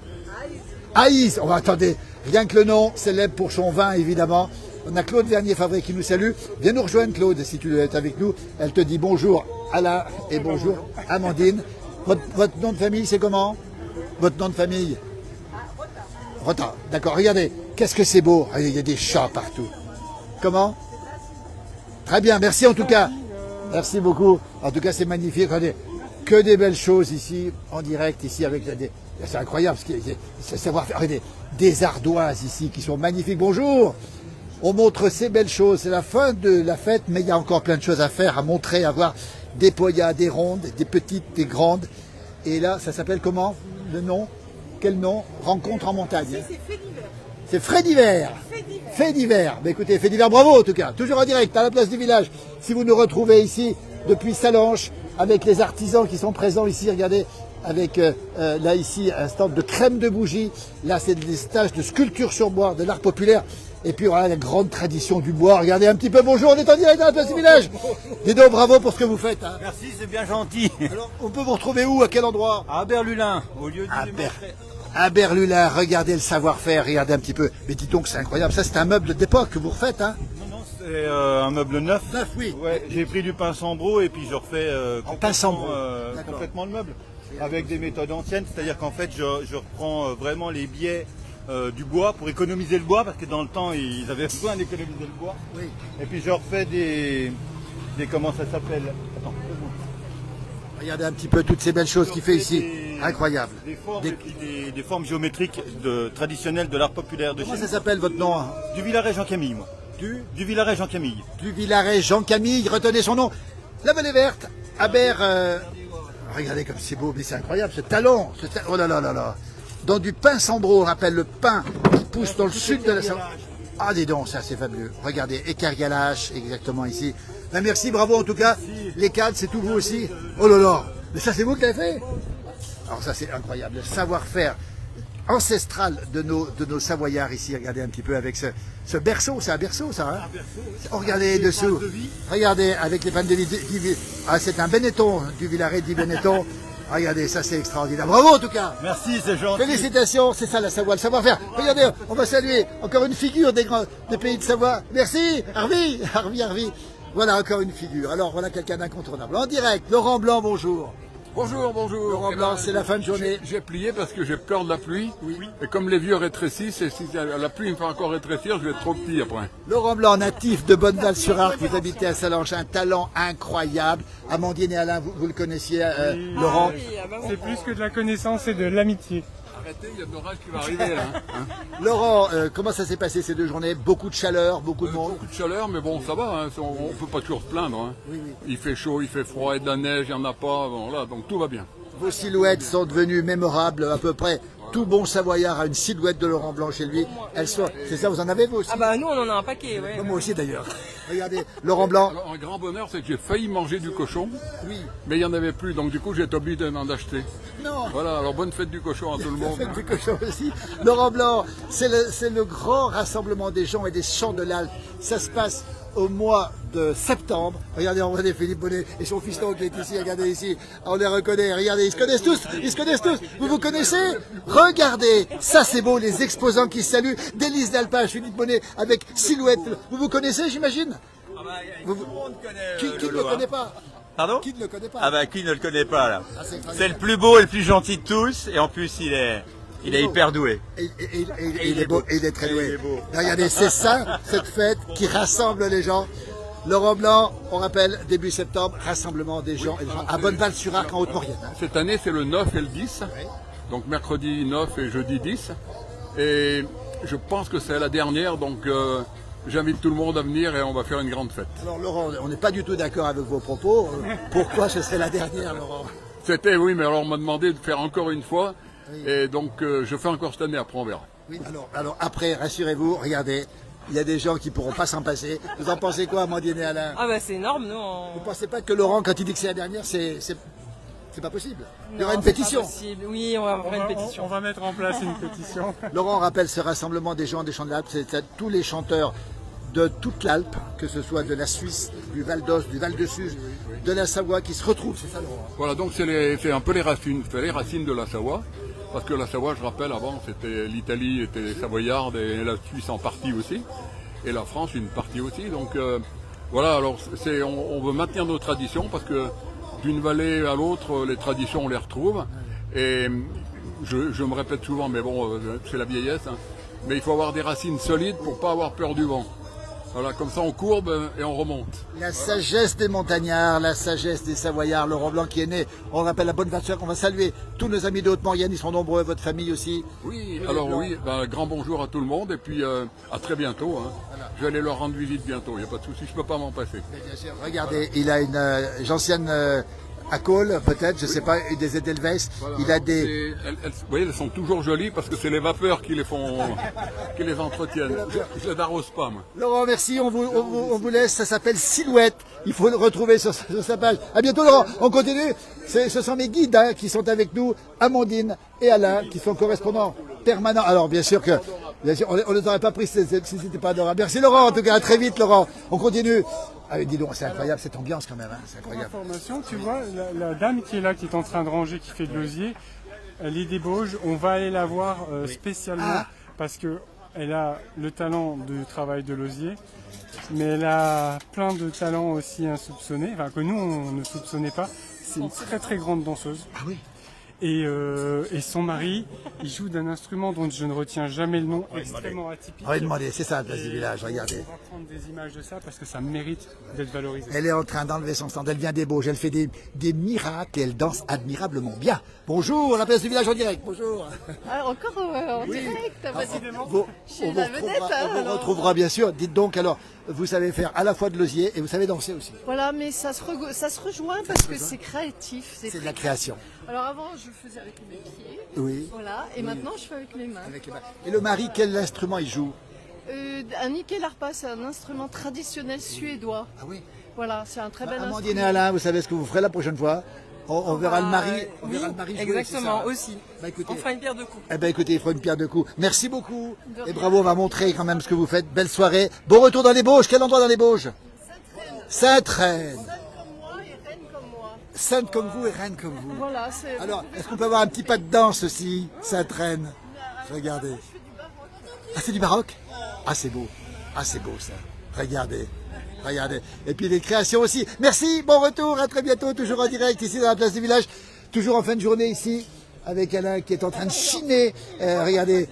Aïs. Oh, attendez, rien que le nom, célèbre pour son vin, évidemment. On a Claude Vernier-Favré qui nous salue. Viens nous rejoindre, Claude, si tu veux être avec nous. Elle te dit bonjour Alain et bonjour Amandine. Votre nom de famille, c'est comment? Votre nom de famille? Rota. D'accord, regardez, qu'est-ce que c'est beau. Il y a des chats partout. Comment? Très bien, merci en tout cas. Merci beaucoup. En tout cas, c'est magnifique. Regardez, que des belles choses ici, en direct, ici, avec des... C'est incroyable, c'est savoir-faire. Regardez, des ardoises ici qui sont magnifiques. Bonjour. On montre ces belles choses. C'est la fin de la fête, mais il y a encore plein de choses à faire, à montrer, à voir des poyas, des rondes, des petites, des grandes. Et là, ça s'appelle comment? Le nom? Quel nom? Rencontre en montagne. C'est fait d'hiver. C'est Frais d'hiver. Fait d'hiver. Mais écoutez, Fait d'hiver, bravo en tout cas. Toujours en direct à la place du village. Si vous nous retrouvez ici depuis Salanches, avec les artisans qui sont présents ici, regardez, avec là ici un stand de crème de bougie. Là, c'est des stages de sculpture sur bois, de l'art populaire. Et puis voilà la grande tradition du bois. Regardez un petit peu, bonjour, on est en direct dans la place du village. Dis donc, bravo pour ce que vous faites. Hein. Merci, c'est bien gentil. Alors, on peut vous retrouver où? À quel endroit? À Berlulin, au lieu du à Berlulin, regardez le savoir-faire, regardez un petit peu. Mais dis donc, c'est incroyable. Ça, c'est un meuble d'époque que vous refaites, hein? Non, c'est un meuble neuf. Neuf, oui. Ouais, j'ai pris du pince-en-bros et puis je refais complètement le meuble. Avec des méthodes anciennes, c'est-à-dire qu'en fait, je reprends vraiment les biais du bois pour économiser le bois, parce que dans le temps, ils avaient besoin d'économiser le bois. Oui. Et puis je refais des comment ça s'appelle? Attends, Regardez un petit peu toutes ces belles choses qu'il fait ici. Incroyable. Des formes géométriques traditionnelles de l'art populaire de Comment Chine. ça s'appelle votre nom? Du Villaret Jean-Camille, moi. Du Villaret Jean-Camille. Du Villaret Jean-Camille, retenez son nom. La Vallée Verte, Aber. Regardez comme c'est beau, mais c'est incroyable, ce talent. Oh là là là là. Dans du pain Sambro, on rappelle le pain qui pousse dans le sud de la Savoie. Ah, dis donc, ça c'est fabuleux. Regardez, Écargalache, exactement ici. Ben, merci, bravo en tout cas. Les cadres, c'est tout vous aussi. Oh là là, mais ça c'est vous qui l'avez fait. Alors ça c'est incroyable, le savoir-faire ancestral de nos Savoyards ici. Regardez un petit peu avec ce berceau, c'est un berceau ça. Hein, oh, regardez dessous, regardez avec les pannes de vie. Ah, c'est un Benetton, du Villaret dit Benetton. Regardez, ça c'est extraordinaire. Bravo en tout cas. Merci, c'est gentil. Félicitations, c'est ça la Savoie, le savoir-faire. Regardez, on va saluer encore une figure des pays de Savoie. Merci, Harvey. Voilà encore une figure. Alors voilà quelqu'un d'incontournable. En direct, Laurent Blanc, bonjour. Bonjour. Laurent Blanc, c'est la fin de journée. J'ai plié parce que j'ai peur de la pluie. Oui. Et comme les vieux rétrécissent, et si la pluie me fait encore rétrécir, je vais être trop petit après. Laurent Blanc, natif de Bonneval-sur-Arc, vous habitez à Salanches, un talent incroyable. Amandine et Alain, vous le connaissiez, Laurent? C'est plus que de la connaissance et de l'amitié. Arrêtez, il y a de l'orage qui va arriver là. Laurent, comment ça s'est passé ces 2 journées? Beaucoup de chaleur, beaucoup de monde? Beaucoup de chaleur, mais bon, ça va, hein. On ne peut pas toujours se plaindre. Hein. Oui. Il fait chaud, il fait froid, et de la neige, il n'y en a pas, bon, là, donc tout va bien. Vos silhouettes sont devenues mémorables, à peu près. Tout bon Savoyard a une silhouette de Laurent Blanc chez lui. C'est ça, vous en avez vous aussi? Ah bah nous on en a un paquet, ouais. Moi aussi d'ailleurs. Regardez, Laurent Blanc. Alors, un grand bonheur, c'est que j'ai failli manger du cochon, oui, mais il n'y en avait plus, donc du coup j'ai été obligé d'en acheter. Non. Voilà, alors bonne fête du cochon à tout le monde. Fête du cochon aussi. Laurent Blanc, c'est le grand rassemblement des gens et des chants de l'Alpe. Ça se passe au mois de septembre. Regardez, on voit des Philippe Bonnet et son fiston qui est ici. Regardez ici, on les reconnaît. Regardez, ils se connaissent tous. Vous vous connaissez? Regardez, ça c'est beau, les exposants qui se saluent. Délice d'Alpage, Philippe Bonnet avec Silhouette. Vous vous connaissez, j'imagine? Tout le monde connaît. Qui ne le connaît pas? Pardon? Qui ne le connaît pas? Ah bah qui ne le connaît pas là? Ah, c'est le plus beau et le plus gentil de tous, et en plus il est hyper doué. Il est beau, il est très doué. Regardez, c'est ça, cette fête qui rassemble les gens. Laurent Blanc, on rappelle, début septembre, rassemblement des gens, à Bonneval-sur-Arc en Haute-Maurienne. Cette année, c'est le 9 et le 10, donc mercredi 9 et jeudi 10. Et je pense que c'est la dernière, donc j'invite tout le monde à venir et on va faire une grande fête. Alors Laurent, on n'est pas du tout d'accord avec vos propos. Pourquoi ce serait la dernière, Laurent? C'était, oui, mais alors on m'a demandé de faire encore une fois. Oui. Et donc je fais encore cette année, après on verra. Oui, alors après, rassurez-vous, regardez, il y a des gens qui ne pourront pas s'en passer. Vous en pensez quoi, Amandine et Alain? Ah bah c'est énorme, nous. Vous ne pensez pas que Laurent, quand il dit que c'est la dernière, c'est pas possible? Il y aura une pétition. Oui, on va faire une pétition. On va mettre en place une pétition. Laurent rappelle ce rassemblement des gens des Champs de l'Alpe, c'est tous les chanteurs de toute l'Alpe, que ce soit de la Suisse, du Val d'Os, du Val de Suse, de la Savoie, qui se retrouvent, c'est ça, Laurent? Voilà, donc c'est un peu les racines de la Savoie. Parce que la Savoie, je rappelle, avant, c'était l'Italie était les Savoyardes et la Suisse en partie aussi. Et la France, une partie aussi. Donc voilà, alors on veut maintenir nos traditions parce que d'une vallée à l'autre, les traditions, on les retrouve. Et je me répète souvent, mais bon, c'est la vieillesse. Hein, mais il faut avoir des racines solides pour ne pas avoir peur du vent. Voilà, comme ça on courbe et on remonte. La sagesse des montagnards, la sagesse des Savoyards, Laurent Blanc qui est né, on rappelle la Bonneval-sur-Arc, on va saluer tous nos amis de Haute-Maurienne, ils sont nombreux, votre famille aussi. Oui, alors oui, grand bonjour à tout le monde et puis à très bientôt. Hein. Voilà. Je vais aller leur rendre visite bientôt, il n'y a pas de souci, je ne peux pas m'en passer. Bien sûr. Regardez, il a une gentiane à Cole, peut-être, je ne sais pas, des Edelweiss. Voilà, il a des... vous voyez, elles sont toujours jolies parce que c'est les vapeurs qui les font, qui les entretiennent. Je ne les arrose pas, moi. Laurent, merci, on vous laisse, ça s'appelle Silhouette. Il faut le retrouver sur sa page. À bientôt, Laurent. On continue. Ce sont mes guides hein, qui sont avec nous, Amandine et Alain, qui sont correspondants permanents. Alors, bien sûr, on ne les aurait pas pris si c'était pas adorable. Merci, Laurent. En tout cas, à très vite, Laurent. On continue. Ah, dis donc, c'est incroyable cette ambiance quand même. Hein, c'est incroyable. Pour information, tu vois, la dame qui est là, qui est en train de ranger, qui fait de l'osier, elle est des Bauges. On va aller la voir spécialement parce que elle a le talent du travail de l'osier, mais elle a plein de talents aussi insoupçonnés, enfin que nous on ne soupçonnait pas. C'est une très très grande danseuse. Ah oui. Et son mari, il joue d'un instrument dont je ne retiens jamais le nom, extrêmement atypique. On va demander, c'est ça la place du village, regardez. On va prendre des images de ça parce que ça mérite d'être valorisé. Elle est en train d'enlever son stand, elle vient des Bauges, elle fait des miracles et elle danse admirablement bien. Bonjour, la place du village en direct, bonjour. Ah, encore en direct, je suis On la vedette. vous retrouvera bien sûr. Dites donc alors, vous savez faire à la fois de l'osier et vous savez danser aussi. Voilà, mais ça se rejoint parce que c'est créatif. C'est de la création. Alors avant, je faisais avec mes pieds. Oui. Voilà, et maintenant je fais avec mes mains. Et le mari, quel instrument il joue? Un ikelarpa, c'est un instrument traditionnel suédois. Ah oui. Voilà, c'est un très bel instrument. Amandine et Alain, vous savez ce que vous ferez la prochaine fois? On verra le mari. On verra le mari jouer, exactement, c'est ça aussi. Bah, écoutez, on fera une pierre de coups. Eh ben écoutez, il fera une pierre de coups. Merci beaucoup. Et bravo, on va montrer quand même ce que vous faites. Belle soirée. Bon retour dans les Bauges. Quel endroit dans les Bauges? Sainte-Reine. Sainte comme vous et reine comme vous. Voilà, c'est... Alors, est-ce qu'on peut avoir un petit pas de danse aussi, Sainte-Reine? Regardez. Ah, c'est du baroque? Ah, c'est beau. Ah, c'est beau ça. Regardez. Regardez. Et puis les créations aussi. Merci, bon retour, à très bientôt, toujours en direct ici dans la place du village. Toujours en fin de journée ici, avec Alain qui est en train de chiner. Regardez.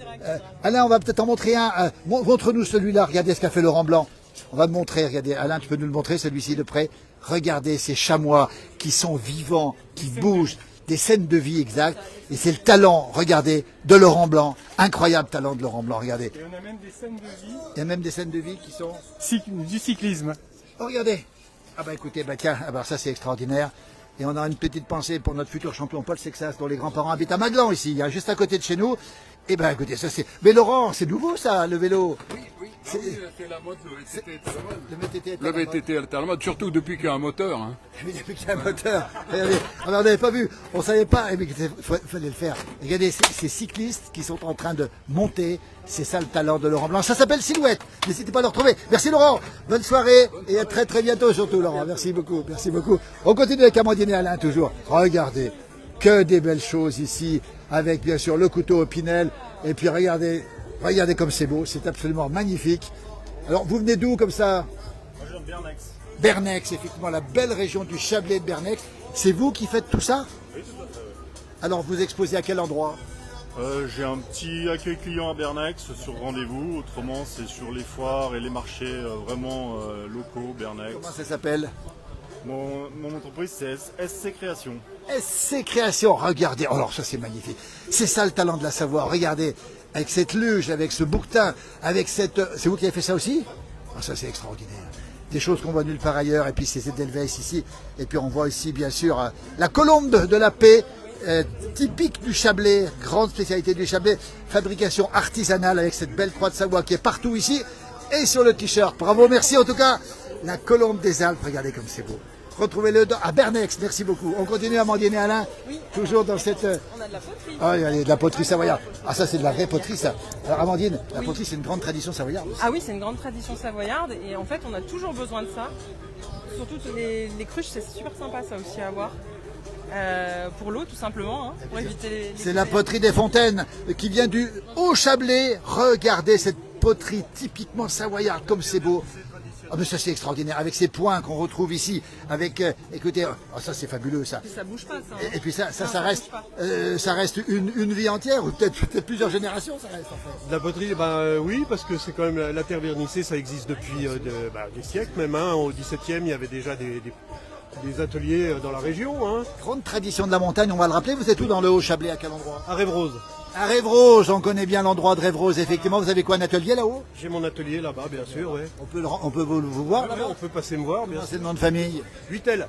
Alain, on va peut-être en montrer un. Montre-nous celui-là. Regardez ce qu'a fait Laurent Blanc. On va te montrer. Regardez. Alain, tu peux nous le montrer, celui-ci de près. Regardez ces chamois qui sont vivants, qui bougent. Des scènes de vie exactes. Et c'est le talent, regardez, de Laurent Blanc. Incroyable talent de Laurent Blanc, regardez. Et on a même des scènes de vie. Il y a même des scènes de vie qui sont... Du cyclisme. Oh, regardez. Ah bah écoutez, bah tiens, ah bah ça c'est extraordinaire. Et on a une petite pensée pour notre futur champion Paul Sexas, dont les grands-parents habitent à Maglan ici, juste à côté de chez nous. Et ben écoutez, ça c'est... Mais Laurent, c'est nouveau ça, le vélo. Oui. C'est la mode, le VTT. Le VTT est à la mode, surtout depuis qu'il y a un moteur. Hein. Oui, depuis qu'il y a un moteur. Regardez, on n'avait pas vu, on savait pas, mais il fallait le faire. Regardez, ces cyclistes qui sont en train de monter, c'est ça le talent de Laurent Blanc. Ça s'appelle Silhouette, n'hésitez pas à le retrouver. Merci Laurent, bonne soirée et à très très bientôt surtout Laurent. Merci beaucoup, merci beaucoup. On continue avec Amandine et Alain toujours. Regardez, que des belles choses ici, avec bien sûr le couteau au Pinel. Et puis regardez comme c'est beau, c'est absolument magnifique. Alors vous venez d'où comme ça? Moi je viens de Bernex. Bernex, effectivement, la belle région du Chablais de Bernex. C'est vous qui faites tout ça? Oui, tout à fait. Alors vous exposez à quel endroit? J'ai un petit accueil client à Bernex sur rendez-vous. Autrement, c'est sur les foires et les marchés vraiment locaux, Bernex. Comment ça s'appelle? Mon entreprise, c'est SC Création. SC Création, regardez. Alors ça, c'est magnifique. C'est ça le talent de la Savoie. Regardez, avec cette luge, avec ce bouquetin, avec cette... C'est vous qui avez fait ça aussi? Ah, ça, c'est extraordinaire. Des choses qu'on voit nulle part ailleurs. Et puis c'est Edelweiss ici. Et puis on voit ici, bien sûr, la colombe de la paix. Typique du Chablais, grande spécialité du Chablais, fabrication artisanale avec cette belle croix de Savoie qui est partout ici et sur le t-shirt. Bravo, merci en tout cas. La colombe des Alpes, regardez comme c'est beau. Retrouvez-le à Bernex, merci beaucoup. On continue à Amandine et Alain, oui. Toujours dans cette... On a de la poterie. Ah, il y a de la poterie savoyarde. Ah, ça c'est de la vraie poterie ça. Alors Amandine, la poterie c'est une grande tradition savoyarde aussi. Ah oui, c'est une grande tradition savoyarde et en fait on a toujours besoin de ça. Surtout les cruches, c'est super sympa ça aussi à avoir. Pour l'eau tout simplement, hein, pour éviter les c'est la poterie des Fontaines qui vient du Haut-Chablais. Regardez cette poterie typiquement savoyarde comme c'est beau. Ah mais ça c'est extraordinaire avec ces points qu'on retrouve ici avec écoutez oh, ça c'est fabuleux ça. Et ça bouge pas ça. Et puis ça reste une vie entière ou peut-être plusieurs générations ça reste en fait. La poterie oui parce que c'est quand même la terre vernissée, ça existe depuis des siècles même hein. Au XVIIe il y avait déjà des ateliers dans la région. Hein. Grande tradition de la montagne, on va le rappeler, vous êtes où dans le Haut-Chablais, à quel endroit? À Rêve-Rose. À Rêve-Rose, on connaît bien l'endroit de Rêve-Rose, effectivement. Vous avez quoi, un atelier là-haut? J'ai mon atelier là-bas, bien sûr, ouais. On peut vous voir là-bas? On peut passer me voir, bien sûr. C'est le nom de famille? Huitel.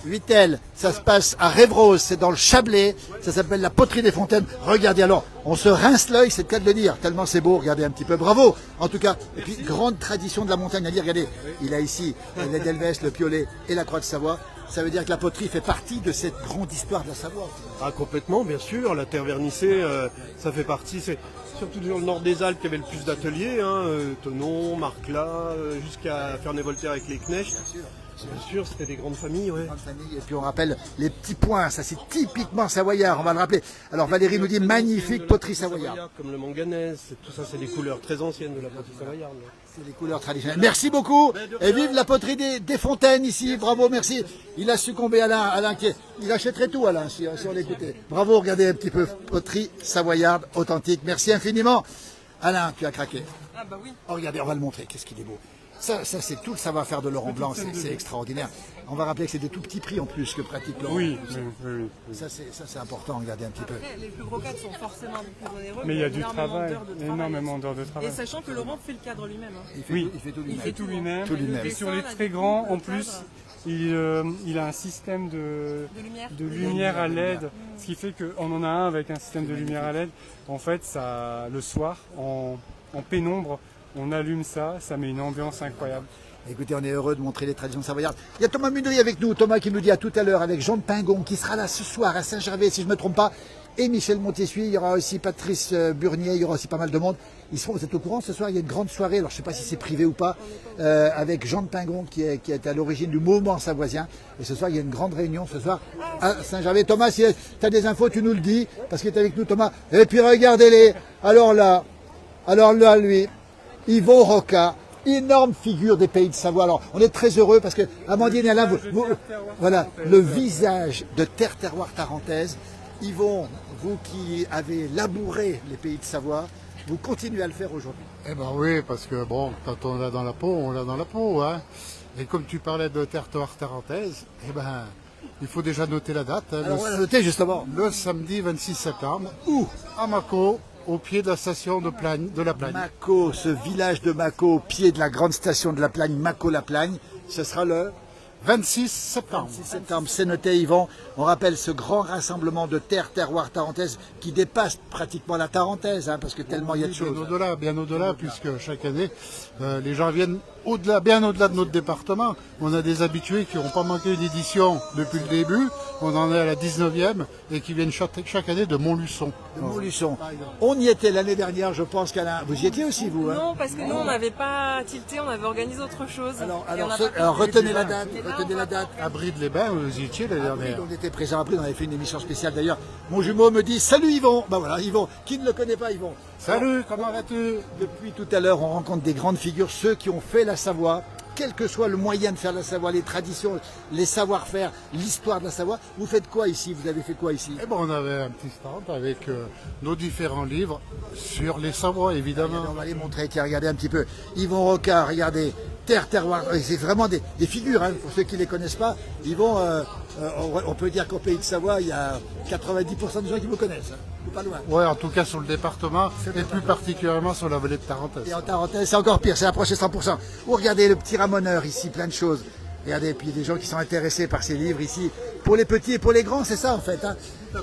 Huitel, ça se passe à Rêve-Rose, c'est dans le Chablais, ça s'appelle la poterie des Fontaines. Regardez alors, on se rince l'œil, c'est le cas de le dire, tellement c'est beau, regardez un petit peu, bravo en tout cas. Et puis, grande tradition de la montagne à dire, regardez, il a ici l'Edelweiss, le Piolet et la Croix de Savoie. Ça veut dire que la poterie fait partie de cette grande histoire de la Savoie. Ah complètement, bien sûr, la terre vernissée, ça fait partie, c'est surtout dans le nord des Alpes qu'il y avait le plus d'ateliers, hein, Thonon, Marcla, jusqu'à Ferney-Voltaire avec les Knechts. Bien sûr, c'était des grandes familles, ouais. Et puis on rappelle les petits points, ça c'est typiquement savoyard, on va le rappeler. Alors Valérie nous dit magnifique poterie savoyarde. Comme le manganèse, tout ça c'est des couleurs très anciennes de la poterie savoyarde. C'est les couleurs traditionnelles. Merci beaucoup et vive la poterie des Fontaines ici, bravo, merci. Il a succombé Alain il achèterait tout Alain si on l'écoutait. Bravo, regardez un petit peu, poterie savoyarde authentique, merci infiniment. Alain, tu as craqué. Ah bah oui. Oh regardez, on va le montrer, qu'est-ce qu'il est beau. Ça c'est tout le savoir-faire de Laurent Blanc, c'est extraordinaire. On va rappeler que c'est des tout petits prix en plus que pratique Laurent. Oui. Ça c'est important, regardez un petit peu. Après, les plus gros cadres sont forcément plus onéreux. Mais il y a du travail, énormément d'heures de travail. Et sachant que Laurent fait le cadre lui-même. Hein. Il fait tout lui-même. Et sur les très grands, en plus, il a un système de lumière à LED, ce qui fait qu'on en a un avec un système de lumière à LED. En fait, ça, le soir, en pénombre, on allume ça met une ambiance incroyable. Écoutez, on est heureux de montrer les traditions savoyardes. Il y a Thomas Mudry avec nous, Thomas qui nous dit à tout à l'heure avec Jean de Pingon qui sera là ce soir à Saint-Gervais si je ne me trompe pas, et Michel Montessuie, il y aura aussi Patrice Burnier, il y aura aussi pas mal de monde. Vous êtes au courant, ce soir il y a une grande soirée, alors je ne sais pas si c'est privé ou pas, avec Jean de Pingon qui est à l'origine du mouvement savoisien. Et ce soir il y a une grande réunion ce soir à Saint-Gervais. Thomas, si tu as des infos, tu nous le dis, parce qu'il est avec nous Thomas. Et puis regardez-les, alors là, lui, Yvon Roca, énorme figure des pays de Savoie. Alors, on est très heureux parce que Amandine et Alain, voilà, le visage de terre terroir tarentaise. Yvon, vous qui avez labouré les pays de Savoie, vous continuez à le faire aujourd'hui. Eh ben oui, parce que bon, quand on l'a dans la peau, on l'a dans la peau, hein. Et comme tu parlais de terre terroir tarentaise, eh ben, il faut déjà noter la date. Hein, alors, on va la noter justement. Le samedi 26 septembre, où à Mâcon, au pied de la station de la Plagne. Mâcon, ce village de Mâcon, au pied de la grande station de la Plagne, Mâcon-la-Plagne, ce sera le 26 septembre. 26 septembre, c'est noté Yvon. On rappelle ce grand rassemblement de terre terroir tarentaise qui dépasse pratiquement la tarentaise, hein, parce que tellement il y a de choses. Bien au-delà, puisque chaque année, les gens viennent bien au-delà de notre département. On a des habitués qui n'ont pas manqué une édition depuis le début. On en est à la 19e et qui viennent chaque année de Montluçon. De Montluçon. On y était l'année dernière, je pense qu'Alain. Vous y étiez aussi, vous, hein? Non, parce que nous, on n'avait pas tilté, on avait organisé autre chose. Alors retenez la date. À Bride-les-Bains, vous y étiez l'année dernière. On était présents à Bride, on avait fait une émission spéciale d'ailleurs. Mon jumeau me dit salut Yvon. Ben voilà, Yvon, qui ne le connaît pas, Yvon. Salut, comment vas-tu? Depuis tout à l'heure, on rencontre des grandes figures, ceux qui ont fait la Savoie, quel que soit le moyen de faire la Savoie, les traditions, les savoir-faire, l'histoire de la Savoie. Vous faites quoi ici? Vous avez fait quoi ici? Eh ben, on avait un petit stand avec nos différents livres sur les Savoies, évidemment. Regardez, on va les montrer, tiens, regardez un petit peu. Yvon Roca, regardez, terre, terroir, c'est vraiment des figures, hein, pour ceux qui ne les connaissent pas. Yvon, on peut dire qu'au pays de Savoie, il y a 90% de gens qui vous connaissent, hein, ou pas loin. Ouais, en tout cas sur le département, et plus particulièrement sur la vallée de Tarentaise. Et en Tarentaise, c'est encore pire, c'est approché 100%. Ou regardez le petit ramoneur ici, plein de choses. Regardez, puis il y a des gens qui sont intéressés par ces livres ici, pour les petits et pour les grands, c'est ça en fait. Hein.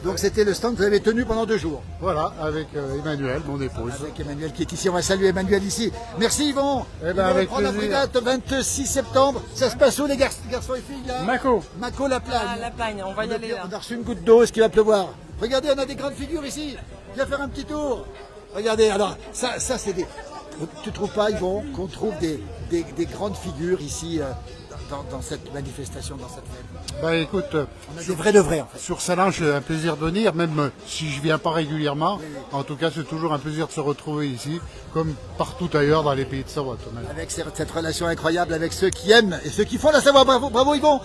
Donc c'était le stand que vous avez tenu pendant 2 jours. Voilà, avec Emmanuel, mon épouse. Avec Emmanuel qui est ici, on va saluer Emmanuel ici. Merci Yvon. Eh ben, avec prendre la date 26 septembre. Ça se passe où les garçons et filles là? Mâcon-la-Plagne. Ah, la Plagne, on va y aller là. On a reçu une goutte d'eau, est-ce qu'il va pleuvoir? Regardez, on a des grandes figures ici. Viens faire un petit tour. Regardez, alors ça c'est des... Tu trouves pas, Yvon, qu'on trouve des grandes figures ici dans cette manifestation, dans cette fête? Bah écoute, c'est vrai de vrai en fait. Sur Salange, c'est un plaisir de venir, même si je viens pas régulièrement. Oui. En tout cas, c'est toujours un plaisir de se retrouver ici, comme partout ailleurs dans les pays de Savoie. Avec cette relation incroyable avec ceux qui aiment et ceux qui font la Savoie. Bravo, bravo Yvon.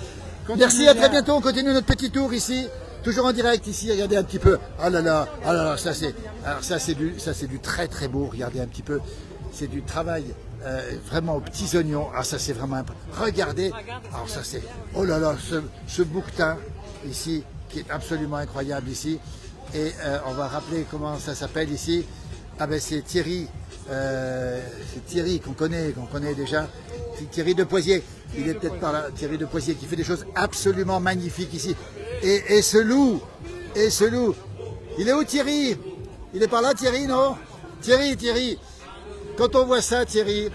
Merci, à très bientôt. On continue notre petit tour ici. Toujours en direct ici, regardez un petit peu. Ah là là, ça c'est du très très beau, regardez un petit peu. C'est du travail vraiment aux petits oignons. Ah ça c'est vraiment regardez. Alors ça c'est, oh là là, ce bouquetin ici qui est absolument incroyable ici. Et on va rappeler comment ça s'appelle ici. Ah ben c'est Thierry qu'on connaît déjà. Thierry de Poisier. Il est peut-être par là, Thierry de Poisier qui fait des choses absolument magnifiques ici. Et ce loup, il est où Thierry? Il est par là Thierry, non? Thierry, quand on voit ça Thierry,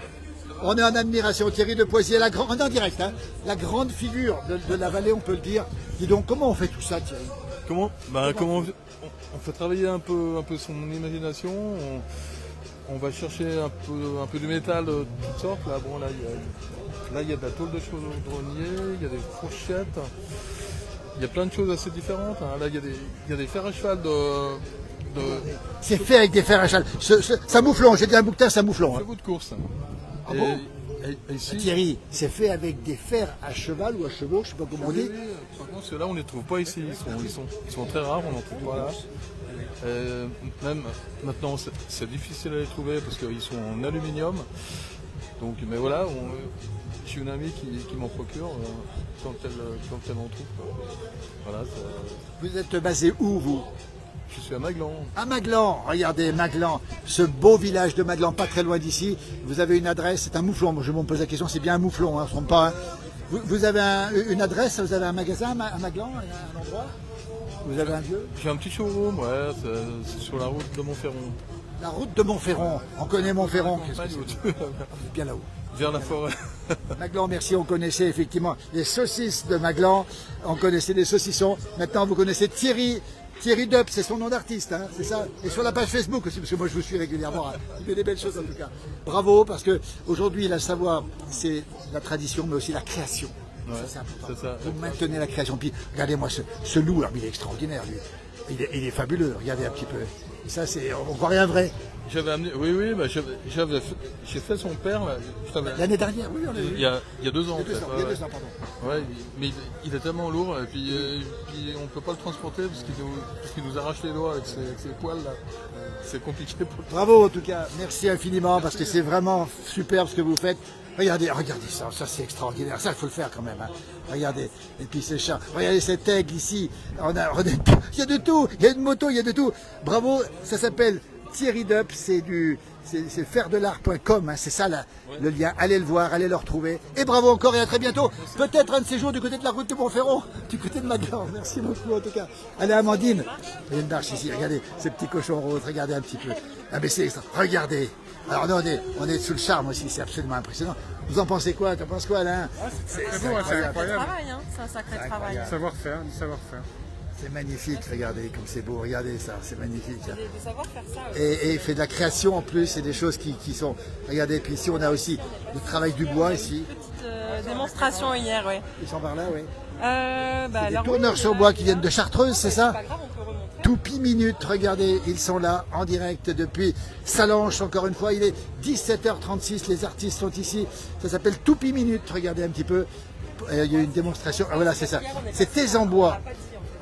on est en admiration. Thierry de Poisier, on est en direct, hein, la grande figure de la vallée, on peut le dire. Dis donc, comment on fait tout ça Thierry? Comment on fait travailler un peu son imagination, on va chercher un peu de métal de toutes sortes. Là, bon, là, Là, il y a de la tôle de chaudronnier, il y a des fourchettes. Il y a plein de choses assez différentes. Hein. Là, il y a des fers à cheval de... C'est fait avec des fers à cheval. Ça mouflon, j'ai dit un bouquetin, ça mouflon. Chevaux de course. Ah bon ici... Thierry, c'est fait avec des fers à cheval ou à chevaux, je sais pas comment on dit. Par contre, ceux-là, on ne les trouve pas ici. Ils sont très rares, on n'en trouve pas là. Même maintenant, c'est difficile à les trouver parce qu'ils sont en aluminium. Donc, mais voilà, j'ai une amie qui m'en procure quand elle en trouve. Quoi. Voilà, vous êtes basé où, vous? Je suis à Maglan. À Maglan, regardez Maglan, ce beau village de Maglan, pas très loin d'ici. Vous avez une adresse, c'est un mouflon. Moi, je me pose la question, c'est bien un mouflon, hein, on ne se trompe pas. Hein. Vous avez une adresse, vous avez un magasin à Maglan, un endroit? Vous avez un lieu? J'ai un petit showroom, ouais, c'est sur la route de Montferrand. La route de Montferrand, on connaît Montferrand. Bien là-haut. Vers la forêt. Maglan, merci, on connaissait effectivement les saucisses de Maglan, on connaissait les saucissons. Maintenant, vous connaissez Thierry Dup, c'est son nom d'artiste, hein, c'est ça. Et sur la page Facebook aussi, parce que moi je vous suis régulièrement. Hein. Il fait des belles choses en tout cas. Bravo, parce que aujourd'hui la Savoie, c'est la tradition, mais aussi la création. Ouais, ça, c'est important. Ça. Vous maintenez la création. Puis regardez-moi ce loup, il est extraordinaire, lui. Il est fabuleux, regardez un petit peu. Et ça, on croirait un vrai. J'avais amené, oui, bah, j'ai fait son père l'année dernière, oui, on l'a vu. Il y a 2 ans. Il y a 2 ans, pardon. Ouais, mais il est tellement lourd et puis on ne peut pas le transporter parce qu'il nous arrache les doigts avec ses poils là. C'est compliqué pour le... Bravo en tout cas, merci infiniment parce que c'est vraiment superbe ce que vous faites. Regardez ça c'est extraordinaire, ça il faut le faire quand même. Hein. Regardez, et puis ces chats, regardez cet aigle ici, il y a de tout, il y a une moto, il y a de tout. Bravo, ça s'appelle Thierry Dup, c'est ferdelart.com, hein, c'est ça le lien, allez le voir, allez le retrouver. Et bravo encore et à très bientôt, peut-être un de ces jours du côté de la route de Montferrand, du côté de Maglan, merci beaucoup en tout cas. Allez Amandine, il y a une marche ici, regardez ces petits cochons roses, regardez un petit peu. Ah mais c'est extra, regardez. Alors non, on est sous le charme aussi, c'est absolument impressionnant. Vous en pensez quoi? T'en penses quoi Alain? C'est beau, c'est incroyable. Hein. C'est un sacré travail. Savoir-faire. C'est magnifique, regardez comme c'est beau, regardez ça, c'est magnifique. De savoir faire ça. Et il fait de la création en plus, c'est des choses qui sont... Regardez, puis ici on a aussi le travail du bois ici. Petite démonstration hier, oui. Ils sont par là, oui. C'est des tourneurs sur bois qui viennent de Chartreuse, c'est ça? Pas grave, on peut remontrer. Toupie Minute, regardez, ils sont là en direct depuis Salanches, encore une fois, il est 17h36, les artistes sont ici, ça s'appelle Toupie Minute, regardez un petit peu, il y a une démonstration, ah voilà c'est ça, c'est Thés en bois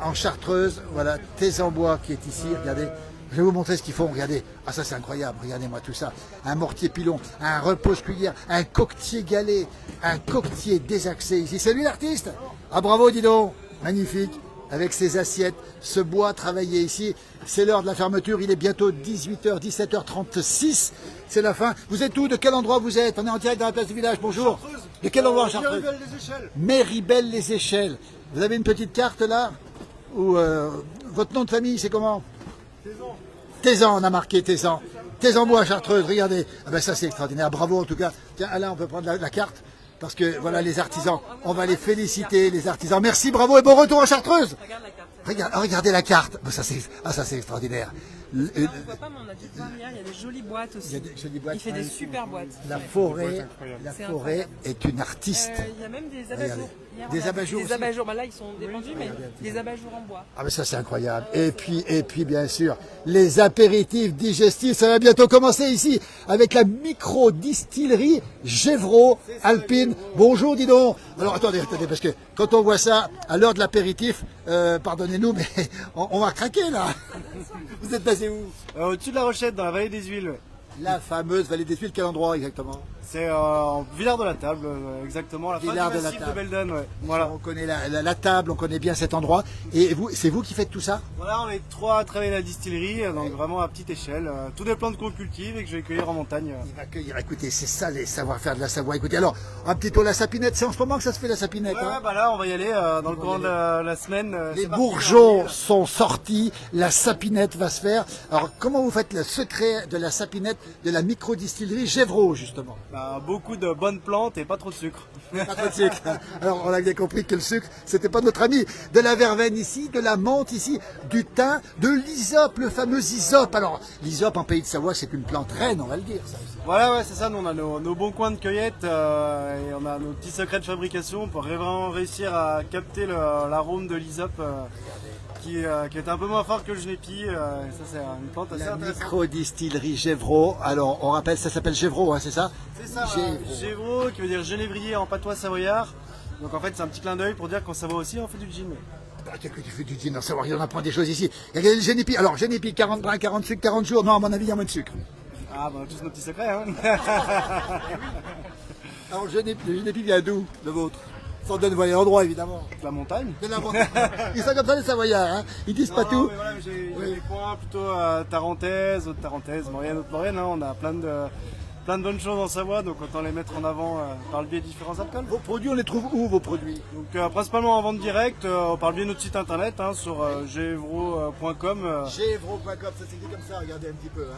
en Chartreuse, voilà, Thés en bois qui est ici, regardez, je vais vous montrer ce qu'ils font, regardez, ah ça c'est incroyable, regardez-moi tout ça, un mortier pilon, un repose-cuillère, un coquetier galet, un coquetier désaxé ici, c'est lui l'artiste? Ah bravo dis donc, magnifique. Avec ses assiettes, ce bois travaillé ici. C'est l'heure de la fermeture, il est bientôt 18h, 17h36, c'est la fin. Vous êtes où? De quel endroit vous êtes? On est en direct dans la place du village, bonjour. Chartreuse. De quel endroit en Chartreuse? Méribel-les-Échelles. Vous avez une petite carte là? Ou votre nom de famille, c'est comment? Tézan, on a marqué Tézan. Tézan bois Chartreuse, regardez. Ah ben ça c'est extraordinaire, bravo en tout cas. Tiens, Alain, on peut prendre la carte? Parce que voilà les artisans, on va les féliciter, les artisans. Merci, bravo et bon retour à Chartreuse. Regardez la carte. Ça c'est extraordinaire. On ne voit pas, mais on a dû voir hier, il y a des jolies boîtes aussi. Il fait des super boîtes. La forêt est une artiste. Il y a même des abat-jours. Des abat-jours. Des abat-jours. Bah là, ils sont dépendus, mais des abat-jours en bois. Ah mais ça c'est incroyable. Et puis bien sûr, les apéritifs digestifs, ça va bientôt commencer ici avec la micro-distillerie Gévreau Alpine. Bonjour, dis donc. Alors attendez, parce que quand on voit ça à l'heure de l'apéritif, pardonnez-nous, mais on va craquer là. Vous êtes basé où? Au-dessus de la Rochette, dans la vallée des Huiles. La fameuse vallée des Huiles, quel endroit exactement? C'est en Villard de la Table, exactement, la fin du massif de Belledonne. Ouais. Voilà. On connaît la table, on connaît bien cet endroit. Et vous, c'est vous qui faites tout ça? Voilà, on est 3 à travailler la distillerie, donc vraiment à petite échelle. Tous des plantes qu'on cultive et que je vais cueillir en montagne. Il va cueillir, écoutez, c'est ça les savoir-faire de la Savoie. Écoutez, alors, un petit tour la sapinette, c'est en ce moment que ça se fait la sapinette. Ouais, bah là, on va y aller dans le courant de la semaine. Les bourgeons sont sortis, la sapinette va se faire. Alors, comment vous faites le secret de la sapinette de la micro-distillerie Gévreau, justement? beaucoup de bonnes plantes et pas trop de sucre. Pas trop de sucre. Alors on a bien compris que le sucre, c'était pas notre ami. De la verveine ici, de la menthe ici, du thym, de l'hysope, le fameux hysope. Alors l'hysope en Pays de Savoie, c'est une plante reine, on va le dire. Ça. Voilà, ouais, c'est ça. Nous on a nos bons coins de cueillette et on a nos petits secrets de fabrication pour vraiment réussir à capter l'arôme de l'hysope. Qui est un peu moins fort que le genépi, ça c'est une plante assez intéressante. Microdistillerie Gévreau, alors on rappelle, ça s'appelle Gévreau, hein, c'est ça? C'est ça, Gévreau qui veut dire genévrier en patois savoyard. Donc en fait c'est un petit clin d'œil pour dire qu'en Savoie aussi on fait du gin. Ah, que tu fais du gin en Savoie, on apprend des choses ici. Il y a le génépi, alors génépi 40 brins, 40 sucre, 40 jours, non à mon avis il y a moins de sucre. Ah bah on a tous nos petits secrets hein. Alors le génépi vient d'où, le vôtre? Sans donner l'endroit évidemment. De la montagne. De la montagne. Ils sont comme ça les Savoyards, hein. Ils disent pas tout. Mais voilà, j'ai des coins plutôt tarentaises, haute tarentaise, Maurienne, haute Maurienne, hein. On a plein de bonnes choses en Savoie, donc autant les mettre en avant par le biais de différents alcools. Vos produits, on les trouve où vos produits? Donc principalement en vente directe, par le biais de notre site internet, hein, sur gévreau.com. Gévreau.com, ça s'écrit comme ça, regardez un petit peu. Hein.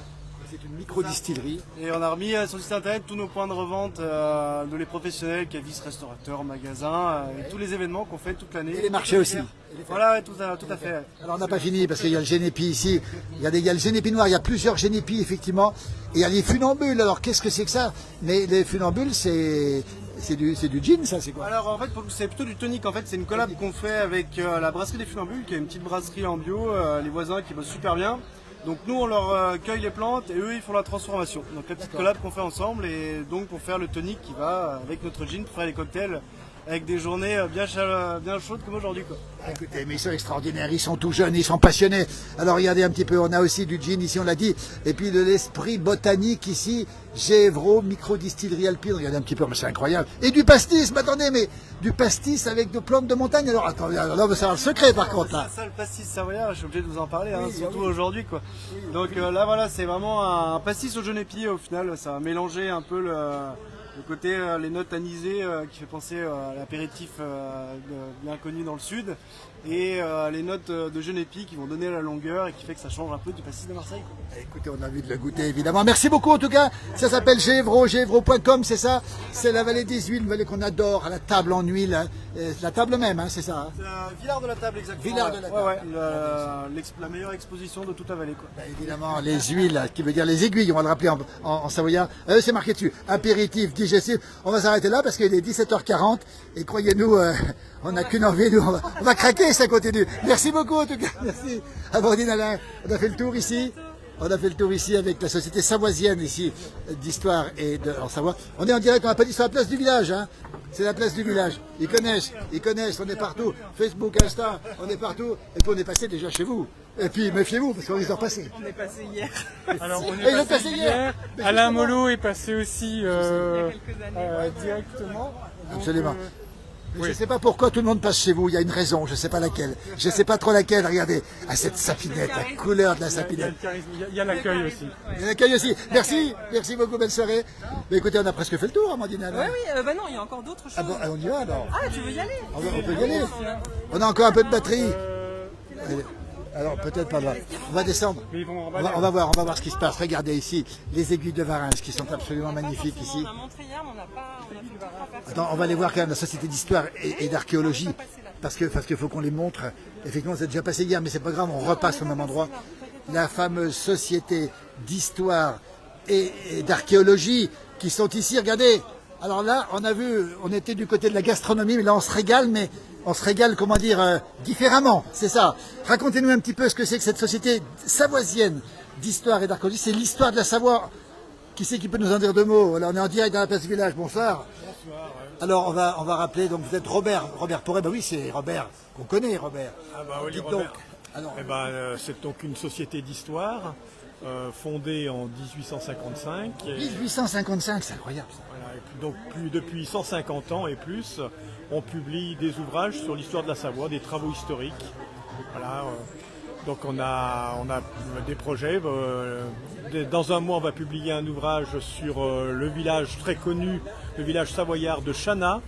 C'est une microdistillerie. Et on a remis sur le site internet tous nos points de revente de les professionnels, cavistes, restaurateurs, magasins, et tous les événements qu'on fait toute l'année. Et les marchés aussi. Voilà, ouais, tout à fait. Alors on n'a pas fini parce qu'il y a le génépi ici, il y a le génépi noir, il y a plusieurs génépis effectivement, et il y a les funambules. Alors qu'est-ce que c'est que ça? Mais les funambules c'est du gin, ça c'est quoi? Alors en fait c'est plutôt du tonic, en fait c'est une collab qu'on fait avec la brasserie des Funambules, qui est une petite brasserie en bio, les voisins qui bossent super bien. Donc nous on leur cueille les plantes et eux ils font la transformation. Donc la petite collab qu'on fait ensemble, et donc pour faire le tonic qui va avec notre gin pour faire les cocktails avec des journées bien chaudes comme aujourd'hui quoi. Écoutez, mais ils sont extraordinaires, ils sont tout jeunes, ils sont passionnés. Alors regardez un petit peu, on a aussi du gin ici, on l'a dit, et puis de l'esprit botanique ici, Gévreau, microdistillerie alpine, regardez un petit peu, mais c'est incroyable. Et du pastis, mais attendez, mais du pastis avec de plantes de montagne. Alors attendez, là on va savoir le secret par contre là. C'est ça le pastis savoyard, je suis obligé de vous en parler, hein, surtout aujourd'hui quoi. Donc là voilà, c'est vraiment un pastis au genépi au final, ça va mélanger un peu le côté, les notes anisées qui fait penser à l'apéritif bien connu dans le sud, et les notes de genépi qui vont donner la longueur et qui fait que ça change un peu du pastis de Marseille quoi. Écoutez, on a envie de le goûter évidemment. Merci beaucoup en tout cas, ça s'appelle Gévreau, gévreau.com, c'est ça. C'est la vallée des huiles, une vallée qu'on adore, à la table en huile, hein. La table même, hein, c'est ça. C'est Villard de la Table exactement. Villard de la Table. Ouais, la meilleure exposition de toute la vallée quoi. Bah, évidemment, les huiles, qui veut dire les aiguilles, on va le rappeler en savoyard. C'est marqué dessus, apéritif, digestif. On va s'arrêter là parce qu'il est 17h40 et croyez-nous, on n'a qu'une envie, nous, on va craquer, ça continue. Merci beaucoup en tout cas, merci. Amandine Alain, on a fait le tour ici. On a fait le tour ici avec la société savoisienne ici d'histoire et en Savoie. On est en direct, on n'a pas dit sur la place du village, hein. C'est la place du village. Ils connaissent, on est partout. Facebook, Insta, on est partout. Et puis on est passé déjà chez vous. Et puis méfiez-vous parce qu'on est passé. On est passé hier. Alors on est passé hier. Alain Molot est passé aussi directement. Absolument. Je ne sais pas pourquoi tout le monde passe chez vous, il y a une raison, je ne sais pas laquelle. Je ne sais pas trop laquelle, regardez. Ah, cette sapinette, la couleur de la sapinette. Il y a l'accueil aussi. Il y a l'accueil aussi. Merci beaucoup, belle soirée. Mais écoutez, on a presque fait le tour, Amandine. Oui, bah non, il y a encore d'autres choses. Ah bon, on y va alors. Ah, tu veux y aller? On peut y aller. On a encore un peu de batterie. Alors peut-être pas là. On va descendre. On va voir ce qui se passe. Regardez ici les aiguilles de Varins qui sont absolument magnifiques ici. On a montré hier, mais on n'a pas pu voir. Attends, on va aller voir quand même la Société d'Histoire et d'Archéologie parce qu'il faut qu'on les montre. Effectivement, c'est déjà passé hier, mais c'est pas grave, on repasse au même endroit. La fameuse Société d'Histoire et d'Archéologie qui sont ici. Regardez. Alors là, on a vu, on était du côté de la gastronomie, mais là on se régale, comment dire, différemment, c'est ça. Racontez-nous un petit peu ce que c'est que cette société savoisienne d'histoire et d'archéologie. C'est l'histoire de la Savoie. Qui c'est qui peut nous en dire deux mots? Là, on est en direct dans la place du village, bonsoir. Bonsoir. Alors on va rappeler, donc vous êtes Robert Porret, bah oui c'est Robert, qu'on connaît Robert. Ah bah oui, dites Robert. donc. Alors, c'est donc une société d'histoire fondée en 1855. 1855, c'est incroyable ça. Voilà, et donc depuis 150 ans et plus, on publie des ouvrages sur l'histoire de la Savoie, des travaux historiques. Voilà, donc on a des projets. Dans un mois, on va publier un ouvrage sur le village très connu, le village savoyard de Chana.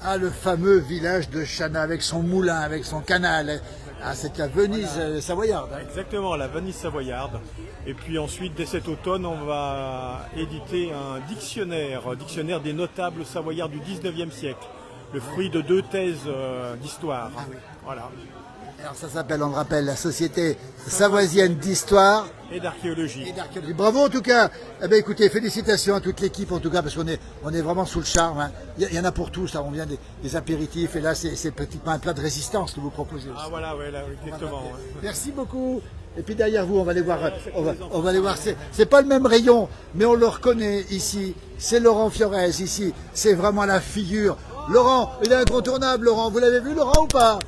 Ah, le fameux village de Chana avec son moulin, avec son canal. Ah, c'est la Venise savoyarde. Hein. Exactement, la Venise savoyarde. Et puis ensuite, dès cet automne, on va éditer un dictionnaire des notables savoyards du 19e siècle. Le fruit de 2 thèses d'histoire. Ah oui. Voilà. Alors ça s'appelle, on le rappelle, la Société savoisienne d'histoire et d'archéologie. Bravo en tout cas. Eh bien, écoutez, félicitations à toute l'équipe en tout cas, parce qu'on est vraiment sous le charme. Hein. Il y en a pour tous, là, on vient des apéritifs et là c'est pratiquement un plat de résistance que vous proposez aussi. Ah voilà, ouais, là, exactement. Ouais. Merci beaucoup. Et puis derrière vous, on va aller voir. On va aller voir. C'est pas le même rayon, mais on le reconnaît ici. C'est Laurent Fiorez ici. C'est vraiment la figure. Laurent, il est incontournable. Laurent, vous l'avez vu, Laurent, ou pas?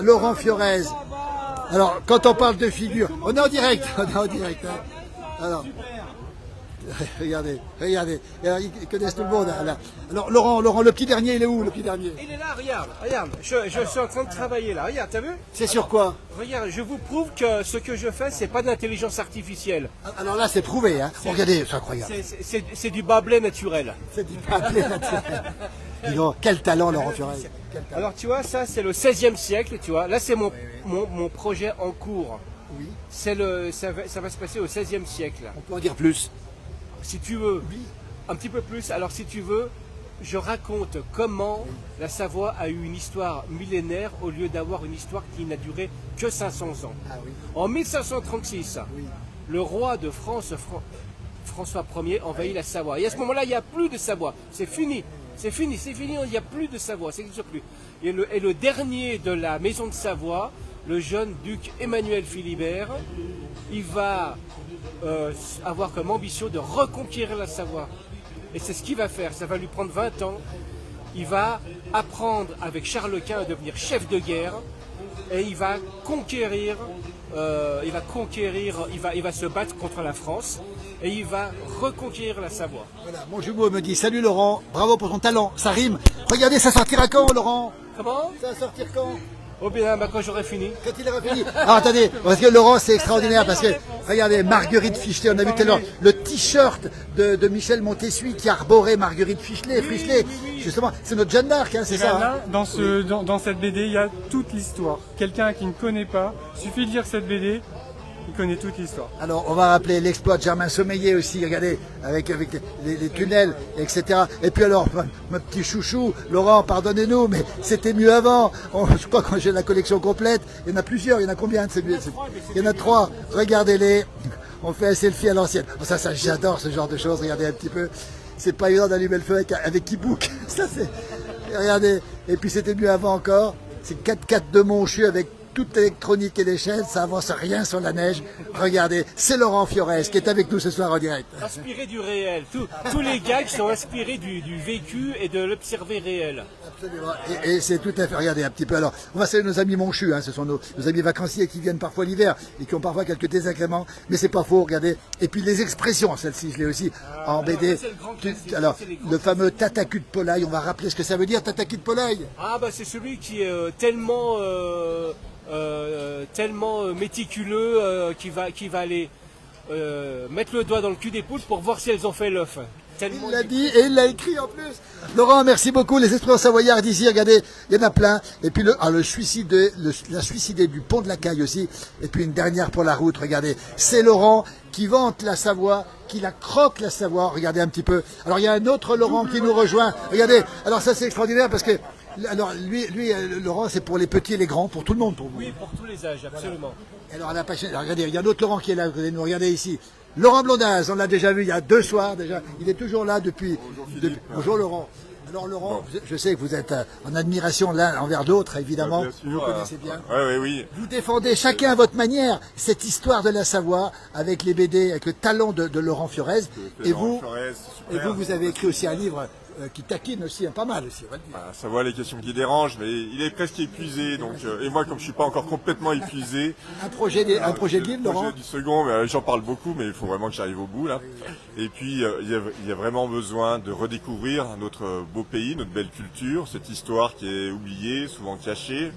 Laurent Fiorez. Alors, quand on parle de figure, on est en direct. On est en direct. Hein. Alors, regardez. Alors, ils connaissent tout le monde. Là. Alors, Laurent, le petit dernier, il est où, le petit dernier? Il est là, regarde. Je suis en train de travailler là. Regarde, t'as vu? C'est sur quoi? Regarde, je vous prouve que ce que je fais, c'est pas de l'intelligence artificielle. Alors là, c'est prouvé. Hein. Regardez, c'est incroyable. C'est du bas blé naturel. C'est du bas blé naturel. Dis donc, quel talent, Laurent Fiorez. Alors tu vois, ça c'est le 16e siècle, tu vois. Là c'est mon projet en cours. Oui. Ça va se passer au 16e siècle. On peut en dire plus. Si tu veux, un petit peu plus. Alors si tu veux, je raconte comment la Savoie a eu une histoire millénaire au lieu d'avoir une histoire qui n'a duré que 500 ans. Ah, oui. En 1536, le roi de France, François Ier, envahit la Savoie. Et à ce moment-là, il n'y a plus de Savoie. C'est fini. C'est fini, il n'y a plus de Savoie, ça n'existe plus. Et le dernier de la maison de Savoie, le jeune duc Emmanuel Philibert, il va avoir comme ambition de reconquérir la Savoie. Et c'est ce qu'il va faire, ça va lui prendre 20 ans. Il va apprendre avec Charles Quint à devenir chef de guerre et il va conquérir, il va se battre contre la France. Et il va reconquérir la Savoie. Voilà, mon jumeau me dit, salut Laurent, bravo pour ton talent, ça rime. Regardez, ça sortira quand, Laurent? Comment? Ça va sortir quand? Oh bien, quand j'aurai fini. Quand il aura fini. Alors attendez, parce que Laurent, c'est extraordinaire, parce que, regardez, Marguerite Fichelet, on a vu tout à l'heure le t-shirt de Michel Montessuie qui arborait Marguerite Fichelet, justement, c'est notre Jeanne d'Arc, hein, c'est ça? Là, dans cette BD, il y a toute l'histoire. Quelqu'un qui ne connaît pas, suffit de lire cette BD, il connaît toute l'histoire. Alors, on va rappeler l'exploit de Germain Sommeillet aussi, regardez, avec les tunnels, etc. Et puis alors, mon petit chouchou, Laurent, pardonnez-nous, mais c'était mieux avant. Je crois que j'ai la collection complète. Il y en a plusieurs, il y en a combien de ces Il y en a 3, regardez-les. On fait un selfie à l'ancienne. Ça, j'adore ce genre de choses, regardez un petit peu. C'est pas évident d'allumer le feu avec e-book. Ça, c'est... Regardez. Et puis, c'était mieux avant encore. C'est 4x4 de Monchu avec toute l'électronique et l'échelle, ça avance rien sur la neige. Regardez, c'est Laurent Fiorez qui est avec nous ce soir en direct. Inspiré du réel. Tous les gags sont inspirés du vécu et de l'observé réel. Absolument. Et c'est tout à fait, regardez un petit peu. Alors, on va saluer nos amis Monchu, hein, ce sont nos amis vacanciers qui viennent parfois l'hiver et qui ont parfois quelques désagréments, mais c'est pas faux, regardez. Et puis les expressions, celle-ci, je l'ai aussi en BD. Alors, le fameux tatacu de Polaï, on va rappeler ce que ça veut dire, tatacu de Polaï. Ah bah c'est celui qui est tellement méticuleux qui va aller mettre le doigt dans le cul des poules pour voir si elles ont fait l'œuf. Il l'a dit et il l'a écrit en plus. Laurent, merci beaucoup. Les expressions savoyardes ici, regardez, il y en a plein. Et puis la suicidée du pont de la Caille aussi. Et puis une dernière pour la route, regardez. C'est Laurent qui vante la Savoie, qui la croque la Savoie. Regardez un petit peu. Alors il y a un autre Laurent qui nous rejoint. Regardez, alors ça c'est extraordinaire parce que alors lui Laurent, c'est pour les petits et les grands, pour tout le monde, pour vous. Oui, pour tous les âges, absolument. Alors regardez, il y a un autre Laurent qui est là, vous allez nous regarder ici. Laurent Blondaz, on l'a déjà vu il y a 2 soirs déjà. Il est toujours là depuis. Bonjour Laurent. Alors Laurent, je sais que vous êtes en admiration l'un envers l'autre, évidemment. Vous connaissez bien. Oui. Vous défendez chacun à votre manière cette histoire de la Savoie avec les BD, avec le talent de Laurent Fiorez. Et vous avez écrit aussi un livre qui taquine aussi pas mal aussi. On va le dire. Ça voit les questions qui dérangent, mais il est presque épuisé. Donc, et moi, comme je suis pas encore complètement épuisé, un projet de livre, Laurent. Projet du second, mais j'en parle beaucoup, mais il faut vraiment que j'arrive au bout là. Et puis il y a vraiment besoin de redécouvrir notre beau pays, notre belle culture, cette histoire qui est oubliée, souvent cachée.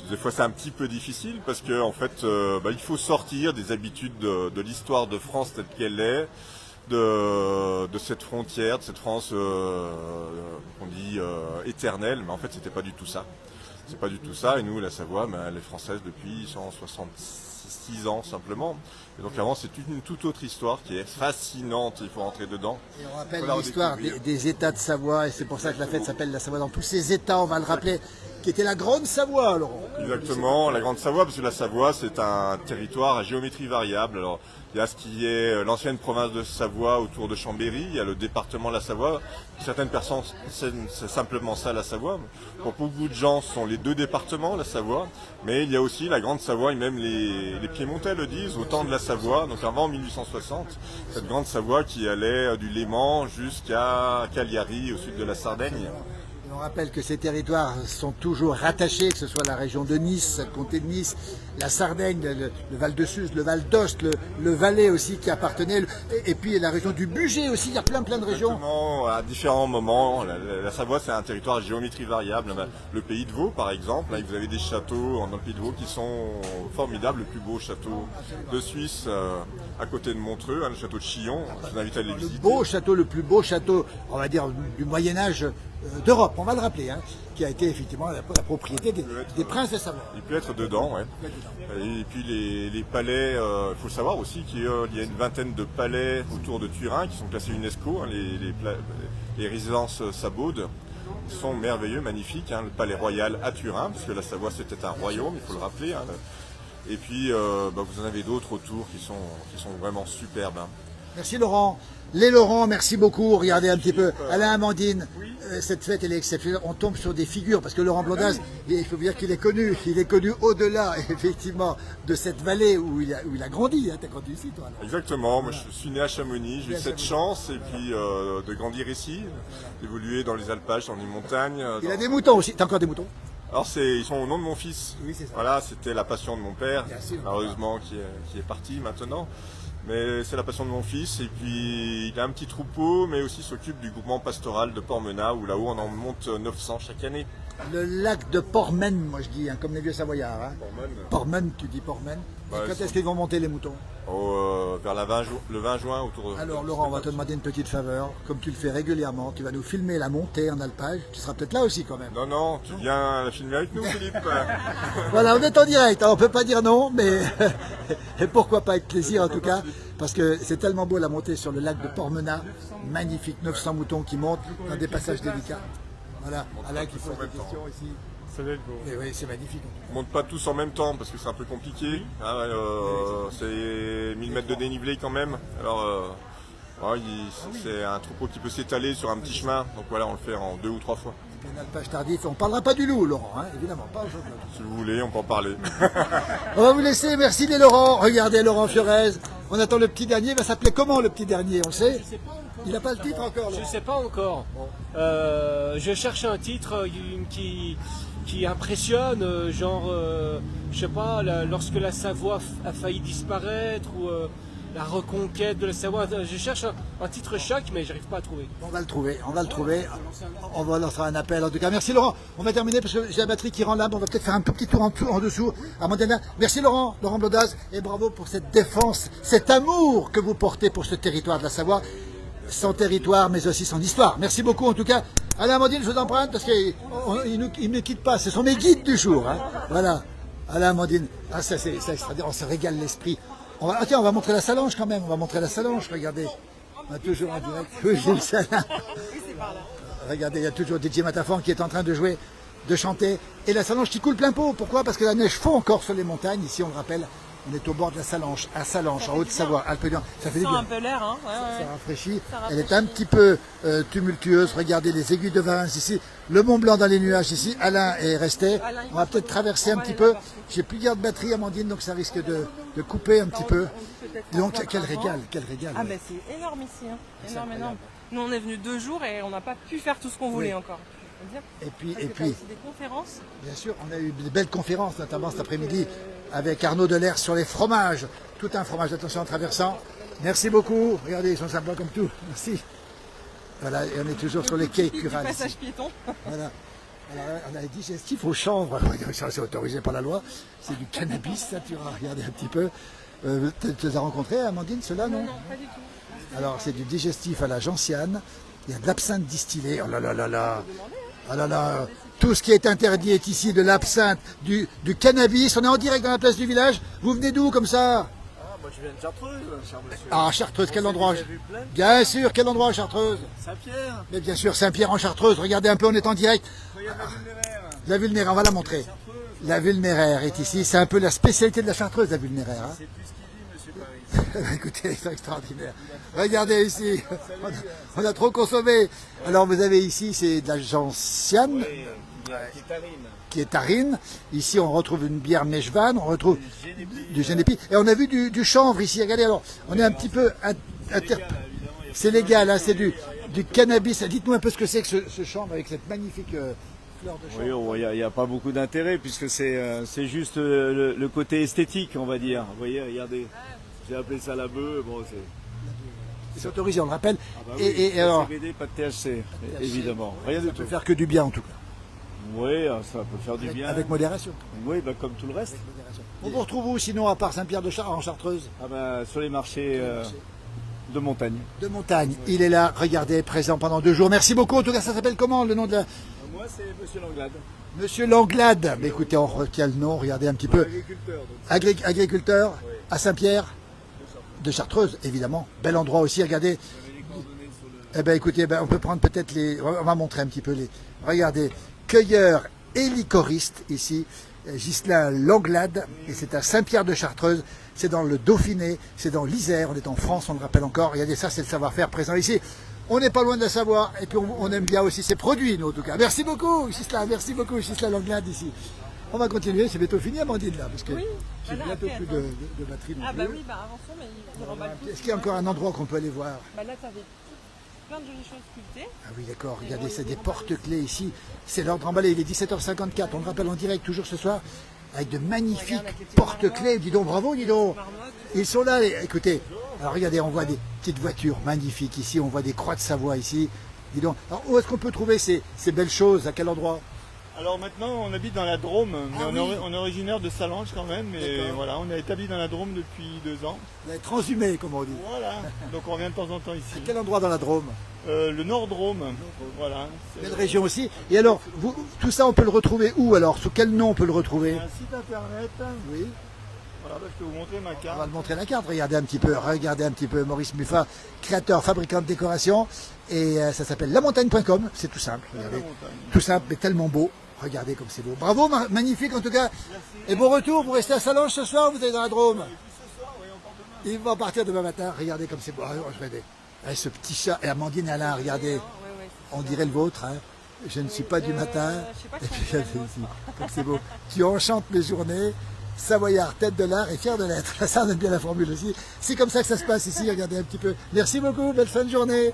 Des fois c'est un petit peu difficile parce que en fait il faut sortir des habitudes de l'histoire de France telle qu'elle est. De cette frontière, de cette France qu'on dit éternelle, mais en fait c'était pas du tout ça. c'est pas du tout ça. Et nous, la Savoie, elle est française depuis 166 ans simplement. Et donc avant, c'est une toute autre histoire qui est fascinante, il faut rentrer dedans. Et on rappelle l'histoire des États de Savoie, et c'est pour ça que la fête s'appelle la Savoie dans tous ces États, on va le rappeler, qui était la Grande Savoie, Laurent. Exactement, la Grande Savoie, parce que la Savoie, c'est un territoire à géométrie variable. Alors, il y a ce qui est l'ancienne province de Savoie autour de Chambéry, il y a le département de la Savoie. Certaines personnes, c'est simplement ça, la Savoie. Pour beaucoup de gens, ce sont les deux départements, la Savoie. Mais il y a aussi la Grande Savoie, et même les Piémontais le disent, au temps de la Savoie, donc avant 1860, cette Grande Savoie qui allait du Léman jusqu'à Cagliari, au sud de la Sardaigne. On rappelle que ces territoires sont toujours rattachés, que ce soit la région de Nice, le comté de Nice, la Sardaigne, le Val de Suse, le Val d'Ost, le Valais aussi qui appartenait, et puis la région du Bugey aussi, il y a plein de régions. Exactement, à différents moments, la Savoie c'est un territoire à géométrie variable. Le Pays de Vaud par exemple, vous avez des châteaux dans le Pays de Vaud qui sont formidables, le plus beau château de Suisse à côté de Montreux, le château de Chillon, je vous invite à les visiter. Le plus beau château, on va dire, du Moyen-Âge d'Europe, on va le rappeler, qui a été effectivement la propriété des princes de Savoie. Il peut être dedans, ouais. Et puis les palais, il faut savoir aussi qu'il y a une vingtaine de palais autour de Turin qui sont classés UNESCO, les résidences Sabaudes sont merveilleux, magnifiques, le palais royal à Turin, parce que la Savoie c'était un royaume, il faut le rappeler. Et puis vous en avez d'autres autour qui sont vraiment superbes. Merci Laurent. Les Laurent, merci beaucoup. Regardez un petit peu. Alain, Amandine, cette fête elle est exceptionnelle. On tombe sur des figures parce que Laurent Blondaz, il faut dire qu'il est connu. Il est connu au-delà effectivement de cette vallée où il a grandi. Tu as grandi ici, toi. Alors. Exactement. Moi, je suis né à Chamonix. J'ai eu cette chance et puis de grandir ici, d'évoluer dans les alpages, dans les montagnes. Il a des moutons aussi. T'as encore des moutons? Alors ils sont au nom de mon fils. Oui, c'est ça. Voilà, c'était la passion de mon père, malheureusement qui est parti maintenant. Mais c'est la passion de mon fils et puis il a un petit troupeau mais aussi s'occupe du groupement pastoral de Portmenat où là-haut on en monte 900 chaque année. Le lac de Portmen, moi je dis, comme les vieux savoyards. Portmen, tu dis Portmen. Quand est-ce qu'ils vont monter les moutons? Vers le 20 juin autour de... Alors Laurent, on va te demander une petite faveur. Comme tu le fais régulièrement, tu vas nous filmer la montée en alpage. Tu seras peut-être là aussi quand même. Non, tu viens la filmer avec nous Philippe. Voilà, on est en direct, on ne peut pas dire non, mais et pourquoi pas avec plaisir en tout cas. Parce que c'est tellement beau la montée sur le lac de Portmenat. Magnifique, 900 moutons qui montent dans des passages délicats. Voilà, Alain qui pose des questions ici. Ça doit être beau. Et oui, c'est magnifique. On monte pas tous en même temps parce que c'est un peu compliqué. C'est 1000 mètres de dénivelé quand même. Alors c'est un troupeau qui peut s'étaler sur un petit chemin. Donc voilà, on le fait en 2 ou 3 fois. Un alpage tardif. On ne parlera pas du loup, Laurent, évidemment. Pas aujourd'hui. Si vous voulez, on peut en parler. On va vous laisser. Merci les Laurent. Regardez Laurent Fiorez. On attend le petit dernier. Il va s'appeler comment le petit dernier? On le sait? Il n'a pas le titre encore. Je ne sais pas encore. Je cherche un titre qui impressionne, genre, je sais pas, lorsque la Savoie a failli disparaître ou la reconquête de la Savoie. Je cherche un titre choc, mais j'arrive pas à trouver. On va le trouver. On va lancer un appel. En tout cas, merci Laurent. On va terminer parce que j'ai la batterie qui rend là. On va peut-être faire un petit tour en dessous. Amandine, merci Laurent Blondaz, et bravo pour cette défense, cet amour que vous portez pour ce territoire de la Savoie. Son territoire, mais aussi son histoire. Merci beaucoup en tout cas. Alain, Amandine, je vous emprunte parce qu'il ne quitte pas. Ce sont mes guides du jour. Voilà. Alain, Amandine. Ça c'est extraordinaire. On se régale l'esprit. On va montrer la Salange quand même. On va montrer la Salange. Regardez. On a toujours en direct. Oui, Gilles Salin. Regardez, il y a toujours DJ Matafan qui est en train de jouer, de chanter. Et la Salange qui coule plein pot. Pourquoi? Parce que la neige fond encore sur les montagnes. Ici, on le rappelle. On est au bord de la Salange, à Salange, en Haute-Savoie, Alpes-Éduard. Ça fait du bien. Un peu l'air, hein. Ça rafraîchit. Elle est un petit peu tumultueuse. Regardez les aiguilles de Valence ici. Le Mont Blanc dans les nuages ici. Alain est resté. On va peut-être traverser un petit peu. J'ai plus de batterie, Amandine, donc ça risque de couper un petit peu. Donc quel régal. Ah ben c'est énorme ici. Énorme. Nous on est venus 2 jours et on n'a pas pu faire tout ce qu'on voulait encore. Et puis des conférences. Bien sûr, on a eu des belles conférences, notamment cet après-midi avec Arnaud Delers sur les fromages. Tout un fromage, attention en traversant. Merci beaucoup. Regardez, ils sont sympas comme tout. Merci. Voilà, et on est toujours sur les quais Cural. Passage piéton. Voilà. Alors, on a des digestifs au chanvre. C'est autorisé par la loi. C'est du cannabis, ça, tu vas regarder un petit peu. Tu les as rencontrés, Amandine, ceux-là, non? Non, pas du tout. Alors, c'est du digestif à la gentiane. Il y a de l'absinthe distillée. Oh là là là là. Ah là là. Tout ce qui est interdit est ici, de l'absinthe, du cannabis. On est en direct dans la place du village. Vous venez d'où comme ça? Moi je viens de Chartreuse, cher monsieur. Ah, Chartreuse, quel endroit? Bien sûr, quel endroit à Chartreuse? Saint-Pierre. Mais bien sûr, Saint-Pierre en Chartreuse. Regardez un peu, on est en direct. Regarde la vulnéraire. La vulnéraire, on va la montrer. La vulnéraire est ici. C'est un peu la spécialité de la Chartreuse, la vulnéraire. Hein. C'est plus ce qu'il dit, monsieur Paris. Écoutez, c'est extraordinaire. Regardez ici, on a trop consommé. Alors vous avez ici, c'est de la gentiane, qui est tarine. Ici, on retrouve une bière Mechvan, on retrouve du génépi. Et on a vu du chanvre ici. Regardez, alors, on est un petit peu... C'est légal, hein, c'est du cannabis. Dites-nous un peu ce que c'est que ce chanvre avec cette magnifique fleur de chanvre. Oui, il n'y a pas beaucoup d'intérêt puisque c'est juste le côté esthétique, on va dire. Vous voyez, regardez, j'ai appelé ça la bœuf. Bon, c'est autorisé, on le rappelle. Ah bah oui, et alors, CBD, pas de THC, évidemment. Rien du ça tout. peut faire que du bien en tout cas. Oui, ça peut faire du bien. Avec modération. Oui, bah, comme tout le reste. On vous retrouve où sinon à part Saint-Pierre en Chartreuse? Ah bah, sur les marchés de montagne. De montagne. Il est là, regardez, présent pendant 2 jours. Merci beaucoup. En tout cas, ça s'appelle comment le nom de la... Moi, c'est Monsieur Langlade. Monsieur Langlade. Mais écoutez, on retient le nom, regardez un petit peu. Agriculteur. Agriculteur à Saint-Pierre de Chartreuse, évidemment. Bel endroit aussi, regardez. Eh bien, écoutez, on peut prendre peut-être les... On va montrer un petit peu les... Regardez, cueilleur et licoriste ici. Ghislain Langlade, et c'est à Saint-Pierre de Chartreuse, c'est dans le Dauphiné, c'est dans l'Isère, on est en France, on le rappelle encore. Regardez ça, c'est le savoir-faire présent ici. On n'est pas loin de la Savoie, et puis on aime bien aussi ses produits, nous, en tout cas. Merci beaucoup, Ghislain, Ghislain Langlade ici. On va continuer, c'est bientôt fini, Amandine, là, parce que j'ai bientôt plus de batterie. Ah bah oui, avançons, mais il remballe tout. Est-ce qu'il y a encore un endroit qu'on peut aller voir? Bah là, t'avais plein de jolies choses sculptées. Ah oui, d'accord, regardez, c'est des porte-clés ici. C'est l'ordre emballé, il est 17h54, on le rappelle en direct toujours ce soir, avec de magnifiques porte-clés. Dis donc, bravo, dis donc. Ils sont là, écoutez. Alors regardez, on voit des petites voitures magnifiques ici, on voit des croix de Savoie ici. Dis donc, alors où est-ce qu'on peut trouver ces belles choses? À quel endroit? Alors maintenant, on habite dans la Drôme, mais on est originaire de Salange quand même, et voilà, on est établi dans la Drôme depuis 2 ans. Vous avez transhumé, comme on dit. Voilà, donc on revient de temps en temps ici. À quel endroit dans la Drôme? Le Nord-Drôme, voilà. Belle région aussi. Et alors, tout ça, on peut le retrouver où alors? Sous quel nom on peut le retrouver? Un site internet. Oui. Voilà, je peux vous montrer ma carte. On va le montrer la carte, regardez un petit peu, Maurice Muffat, créateur, fabricant de décoration, et ça s'appelle lamontagne.com, c'est tout simple, regardez. Tout simple, mais tellement beau, regardez comme c'est beau. Bravo, magnifique en tout cas, et bon retour, vous restez à Salange ce soir, vous êtes dans la Drôme? Ils vont partir demain matin, regardez comme c'est beau, regardez. Ce petit chat, et Amandine et Alain, regardez, on dirait le vôtre, hein. Je ne suis pas du matin, et puis comme c'est beau, tu enchantes mes journées. Savoyard, tête de l'art et fier de l'être. Ça, on aime bien la formule aussi. C'est comme ça que ça se passe ici, regardez un petit peu. Merci beaucoup, belle fin de journée.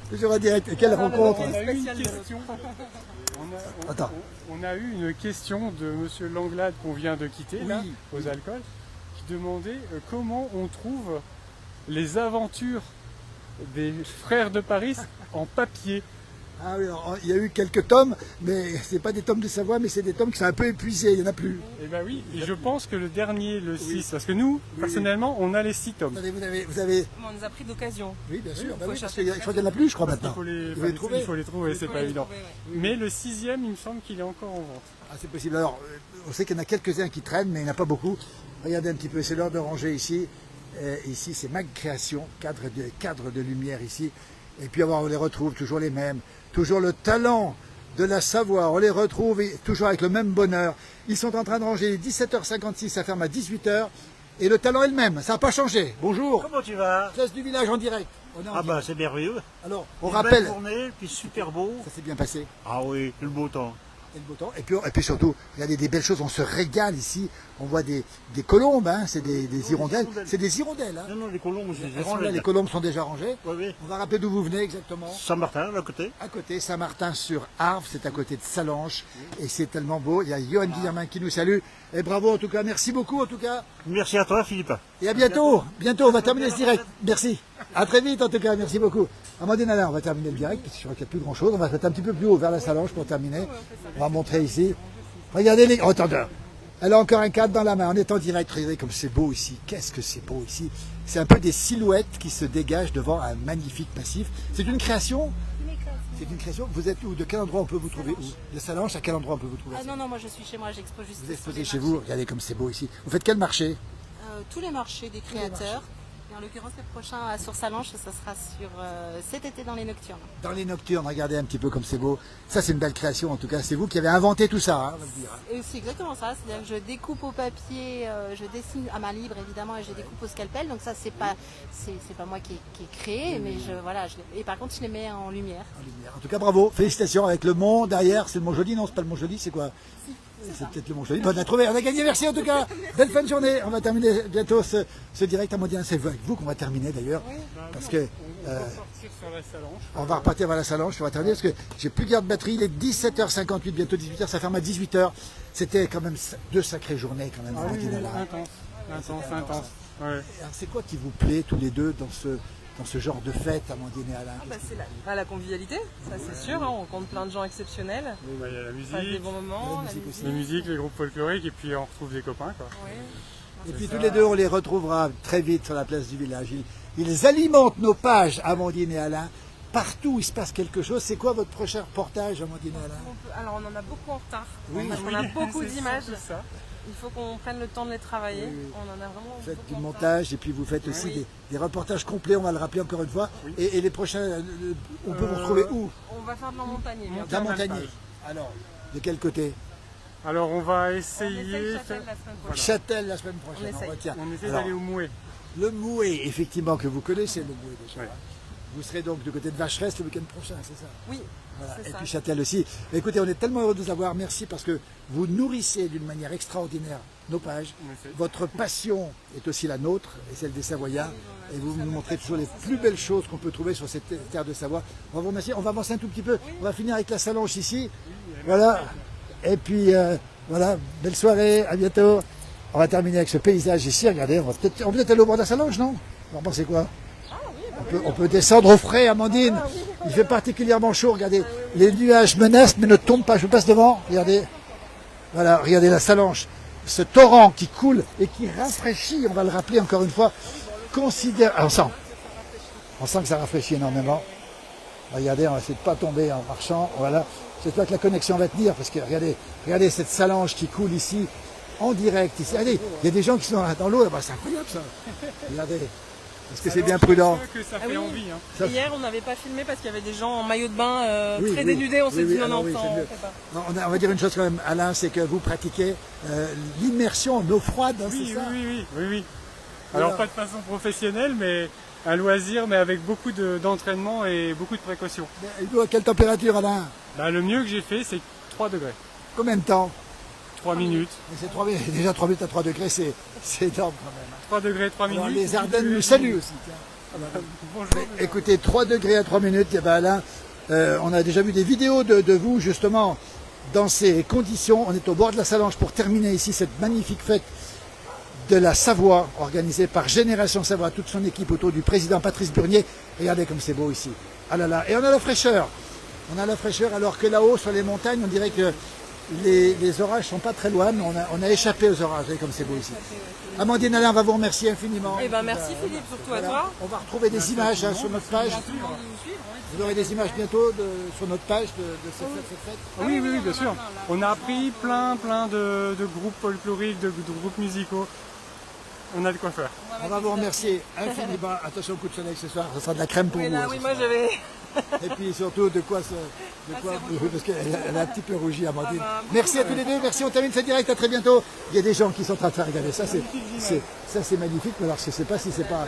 Toujours en direct. Et quelle rencontre. On a eu une question. Attends. On a eu une question de Monsieur Langlade qu'on vient de quitter, là, aux alcools, qui demandait comment on trouve les aventures des frères de Paris en papier. Ah oui, alors, il y a eu quelques tomes, mais c'est pas des tomes de Savoie, mais c'est des tomes qui sont un peu épuisés, il n'y en a plus. Eh bien oui, et je pense que le dernier, le 6, parce que nous, personnellement, on a les 6 tomes. Attendez, vous avez... On nous a pris d'occasion. Oui, bien sûr, parce qu'il je crois qu'il n'y en a plus, je crois, maintenant. Il faut les trouver, c'est pas évident. Mais le 6e, il me semble qu'il est encore en vente. Ah, c'est possible. Alors, on sait qu'il y en a quelques-uns qui traînent, mais il n'y en a pas beaucoup. Regardez un petit peu, c'est l'heure de ranger ici. Ici, c'est Mag Création, cadre de lumière ici. Et puis, on les retrouve toujours les mêmes. Toujours le talent de la Savoie, on les retrouve toujours avec le même bonheur. Ils sont en train de ranger 17h56, ça ferme à 18h. Et le talent est le même, ça n'a pas changé. Bonjour. Comment tu vas? Place du village en direct. Bah c'est merveilleux. Alors, on une rappelle. Belle journée, puis super beau. Ça s'est bien passé. Ah oui, le beau temps. Et le beau temps. Et puis surtout, regardez des belles choses, on se régale ici. On voit des colombes, hein, c'est des hirondelles. C'est des hirondelles. Hein. Non, les colombes, c'est des hirondelles. Les colombes sont déjà rangées. Oui. On va rappeler d'où vous venez exactement. Saint-Martin, à côté. À côté, Saint-Martin-sur-Arve, c'est à côté de Salange. Et c'est tellement beau. Il y a Johan Guillermin qui nous salue. Et bravo en tout cas, merci beaucoup en tout cas. Merci à toi Philippe. Et à bientôt. Bientôt, on va terminer ce direct. Merci. À très vite en tout cas, merci beaucoup. Amandine Alain, on va terminer le direct, parce que je crois qu'il n'y a plus grand chose. On va se mettre un petit peu plus haut vers la Salange pour terminer. On va montrer ici. Regardez les... Oh, attendez. Elle a encore un cadre dans la main. On est en direct. Regardez comme c'est beau ici. Qu'est-ce que c'est beau ici. C'est un peu des silhouettes qui se dégagent devant un magnifique massif. C'est une création? C'est une création. Vous êtes où? De quel endroit on peut vous trouver? Où? De Salanches, à quel endroit on peut vous trouver? Ah non, moi je suis chez moi, j'expose juste. Vous exposez chez vous, regardez comme c'est beau ici. Vous faites quel marché? Tous les marchés des créateurs. Et en l'occurrence, le prochain sur Salanches, ça sera sur cet été dans les Nocturnes. Dans les Nocturnes, regardez un petit peu comme c'est beau. Ça, c'est une belle création en tout cas. C'est vous qui avez inventé tout ça, hein, on va le dire. Et c'est exactement ça, c'est-à-dire que je découpe au papier, je dessine à main libre évidemment et je découpe au scalpel. Donc ça, c'est pas moi qui ai créé, mais et par contre, je les mets en lumière. En tout cas, bravo, félicitations avec le Mont derrière. C'est le Mont Joli, non? C'est pas le Mont Joli, c'est quoi? C'est peut-être le Mont Joli. Bon, on a trouvé, on a gagné, merci en tout cas. Belle fin de journée. On va terminer bientôt ce direct à Amandine. C'est avec vous qu'on va terminer d'ailleurs. Parce que on va repartir vers la Salanche. On va terminer parce que j'ai plus garde batterie. Il est 17h58, bientôt 18h. Ça ferme à 18h. C'était quand même 2 sacrées journées quand même. Ah oui, intense. Ouais. Alors, c'est quoi qui vous plaît tous les deux dans ce genre de fête, Amandine et Alain? C'est la convivialité, ça c'est sûr, hein, on rencontre plein de gens exceptionnels. Oui, il y a la musique, des bons moments, la musique, les groupes folkloriques, et puis on retrouve des copains. Quoi. Oui. Et puis tous les deux, on les retrouvera très vite sur la place du village. Ils alimentent nos pages, Amandine et Alain. Partout où il se passe quelque chose. C'est quoi votre prochain reportage, Amandine et Alain? Alors on en a beaucoup en retard, Oui, on a beaucoup d'images. Il faut qu'on prenne le temps de les travailler. Oui. On en a vraiment. Vous faites du montage et puis vous faites aussi des reportages complets, on va le rappeler encore une fois. Et les prochains, on peut vous retrouver où? On va faire de la montagnier. De la montagnier. Alors, de quel côté? Alors on va essayer. Châtel la semaine prochaine. On essaie d'aller au Mouet. Le Mouet, effectivement, que vous connaissez, le Mouet déjà. Vous serez donc du côté de Vacheresse le week-end prochain, c'est ça? Oui. Voilà. Et ça. puis Châtel aussi. Écoutez, on est tellement heureux de vous avoir. Merci parce que vous nourrissez d'une manière extraordinaire nos pages. Votre passion est aussi la nôtre et celle des Savoyards. Et vous nous montrez toujours les plus belles choses qu'on peut trouver sur cette terre de Savoie. On va vous remercier. On va avancer un tout petit peu. On va finir avec la Salanche ici. Voilà. Et puis, voilà. Belle soirée. À bientôt. On va terminer avec ce paysage ici. Regardez, on va peut-être aller au bord de la Salange, non? Vous en pensez quoi? On peut descendre au frais, Amandine. Il fait particulièrement chaud, regardez. Les nuages menacent mais ne tombent pas. Je passe devant, regardez. Voilà, regardez la Salanche. Ce torrent qui coule et qui rafraîchit, on va le rappeler encore une fois. On sent que ça rafraîchit énormément. Regardez, on va essayer de ne pas tomber en marchant. Voilà. J'espère que la connexion va tenir parce que regardez cette Salange qui coule ici, en direct. Ici. Regardez, il y a des gens qui sont dans l'eau. C'est incroyable ça. Regardez. Est-ce que c'est bien prudent? Que ça fait envie, hein. Hier, on n'avait pas filmé parce qu'il y avait des gens en maillot de bain très dénudés. On s'est dit non, on va dire une chose quand même, Alain, c'est que vous pratiquez l'immersion en eau froide, hein, c'est ça? Oui. Alors pas de façon professionnelle, mais un loisir, mais avec beaucoup d'entraînement et beaucoup de précautions. À quelle température, Alain? Le mieux que j'ai fait, c'est 3 degrés. Combien de temps? 3 minutes. Déjà 3 minutes à 3 degrés, c'est énorme quand même. 3 degrés, 3 minutes. Alors, les Ardennes nous saluent aussi. Bonjour. Écoutez, 3 degrés à 3 minutes, Alain, on a déjà vu des vidéos de vous justement dans ces conditions. On est au bord de la Salanche pour terminer ici cette magnifique fête de la Savoie organisée par Génération Savoie, toute son équipe autour du président Patrice Burnier. Regardez comme c'est beau ici. Ah là là, et on a la fraîcheur. On a la fraîcheur alors que là-haut sur les montagnes, on dirait que les orages sont pas très loin, mais on a échappé aux orages, comme c'est beau ici. Amandine, Alain, on va vous remercier infiniment. Merci Philippe, surtout à toi. On va retrouver des images sur notre page. Vous aurez des images bientôt sur notre page de cette fête. Oui, bien sûr. On a appris plein de groupes folkloriques, de groupes musicaux. On a de quoi faire. On va vous remercier infiniment. Attention au coup de soleil ce soir, ça sera de la crème pour vous. Oui, moi j'avais... Et puis surtout, parce qu'elle a un petit peu rougi, Amandine. Merci à tous les deux, merci, on termine ce direct, à très bientôt. Il y a des gens qui sont en train de faire regarder, ça c'est magnifique, mais alors je ne sais pas si c'est pas...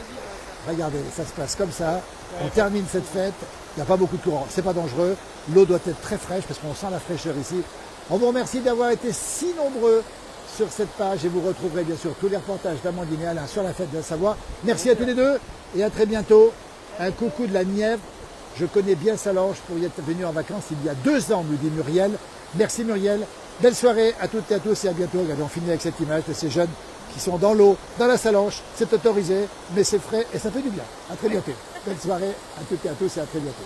Regardez, ça se passe comme ça, on termine cette fête, il n'y a pas beaucoup de courant, c'est pas dangereux, l'eau doit être très fraîche parce qu'on sent la fraîcheur ici. On vous remercie d'avoir été si nombreux sur cette page et vous retrouverez bien sûr tous les reportages d'Amandine et Alain sur la fête de la Savoie. Merci à tous les deux et à très bientôt. Un coucou de la Nièvre. Je connais bien Salanches pour y être venu en vacances il y a 2 ans, nous dit Muriel. Merci Muriel. Belle soirée à toutes et à tous et à bientôt. Regardez, on finit avec cette image de ces jeunes qui sont dans l'eau, dans la Salanche. C'est autorisé, mais c'est frais et ça fait du bien. À très bientôt. Belle soirée à toutes et à tous et à très bientôt.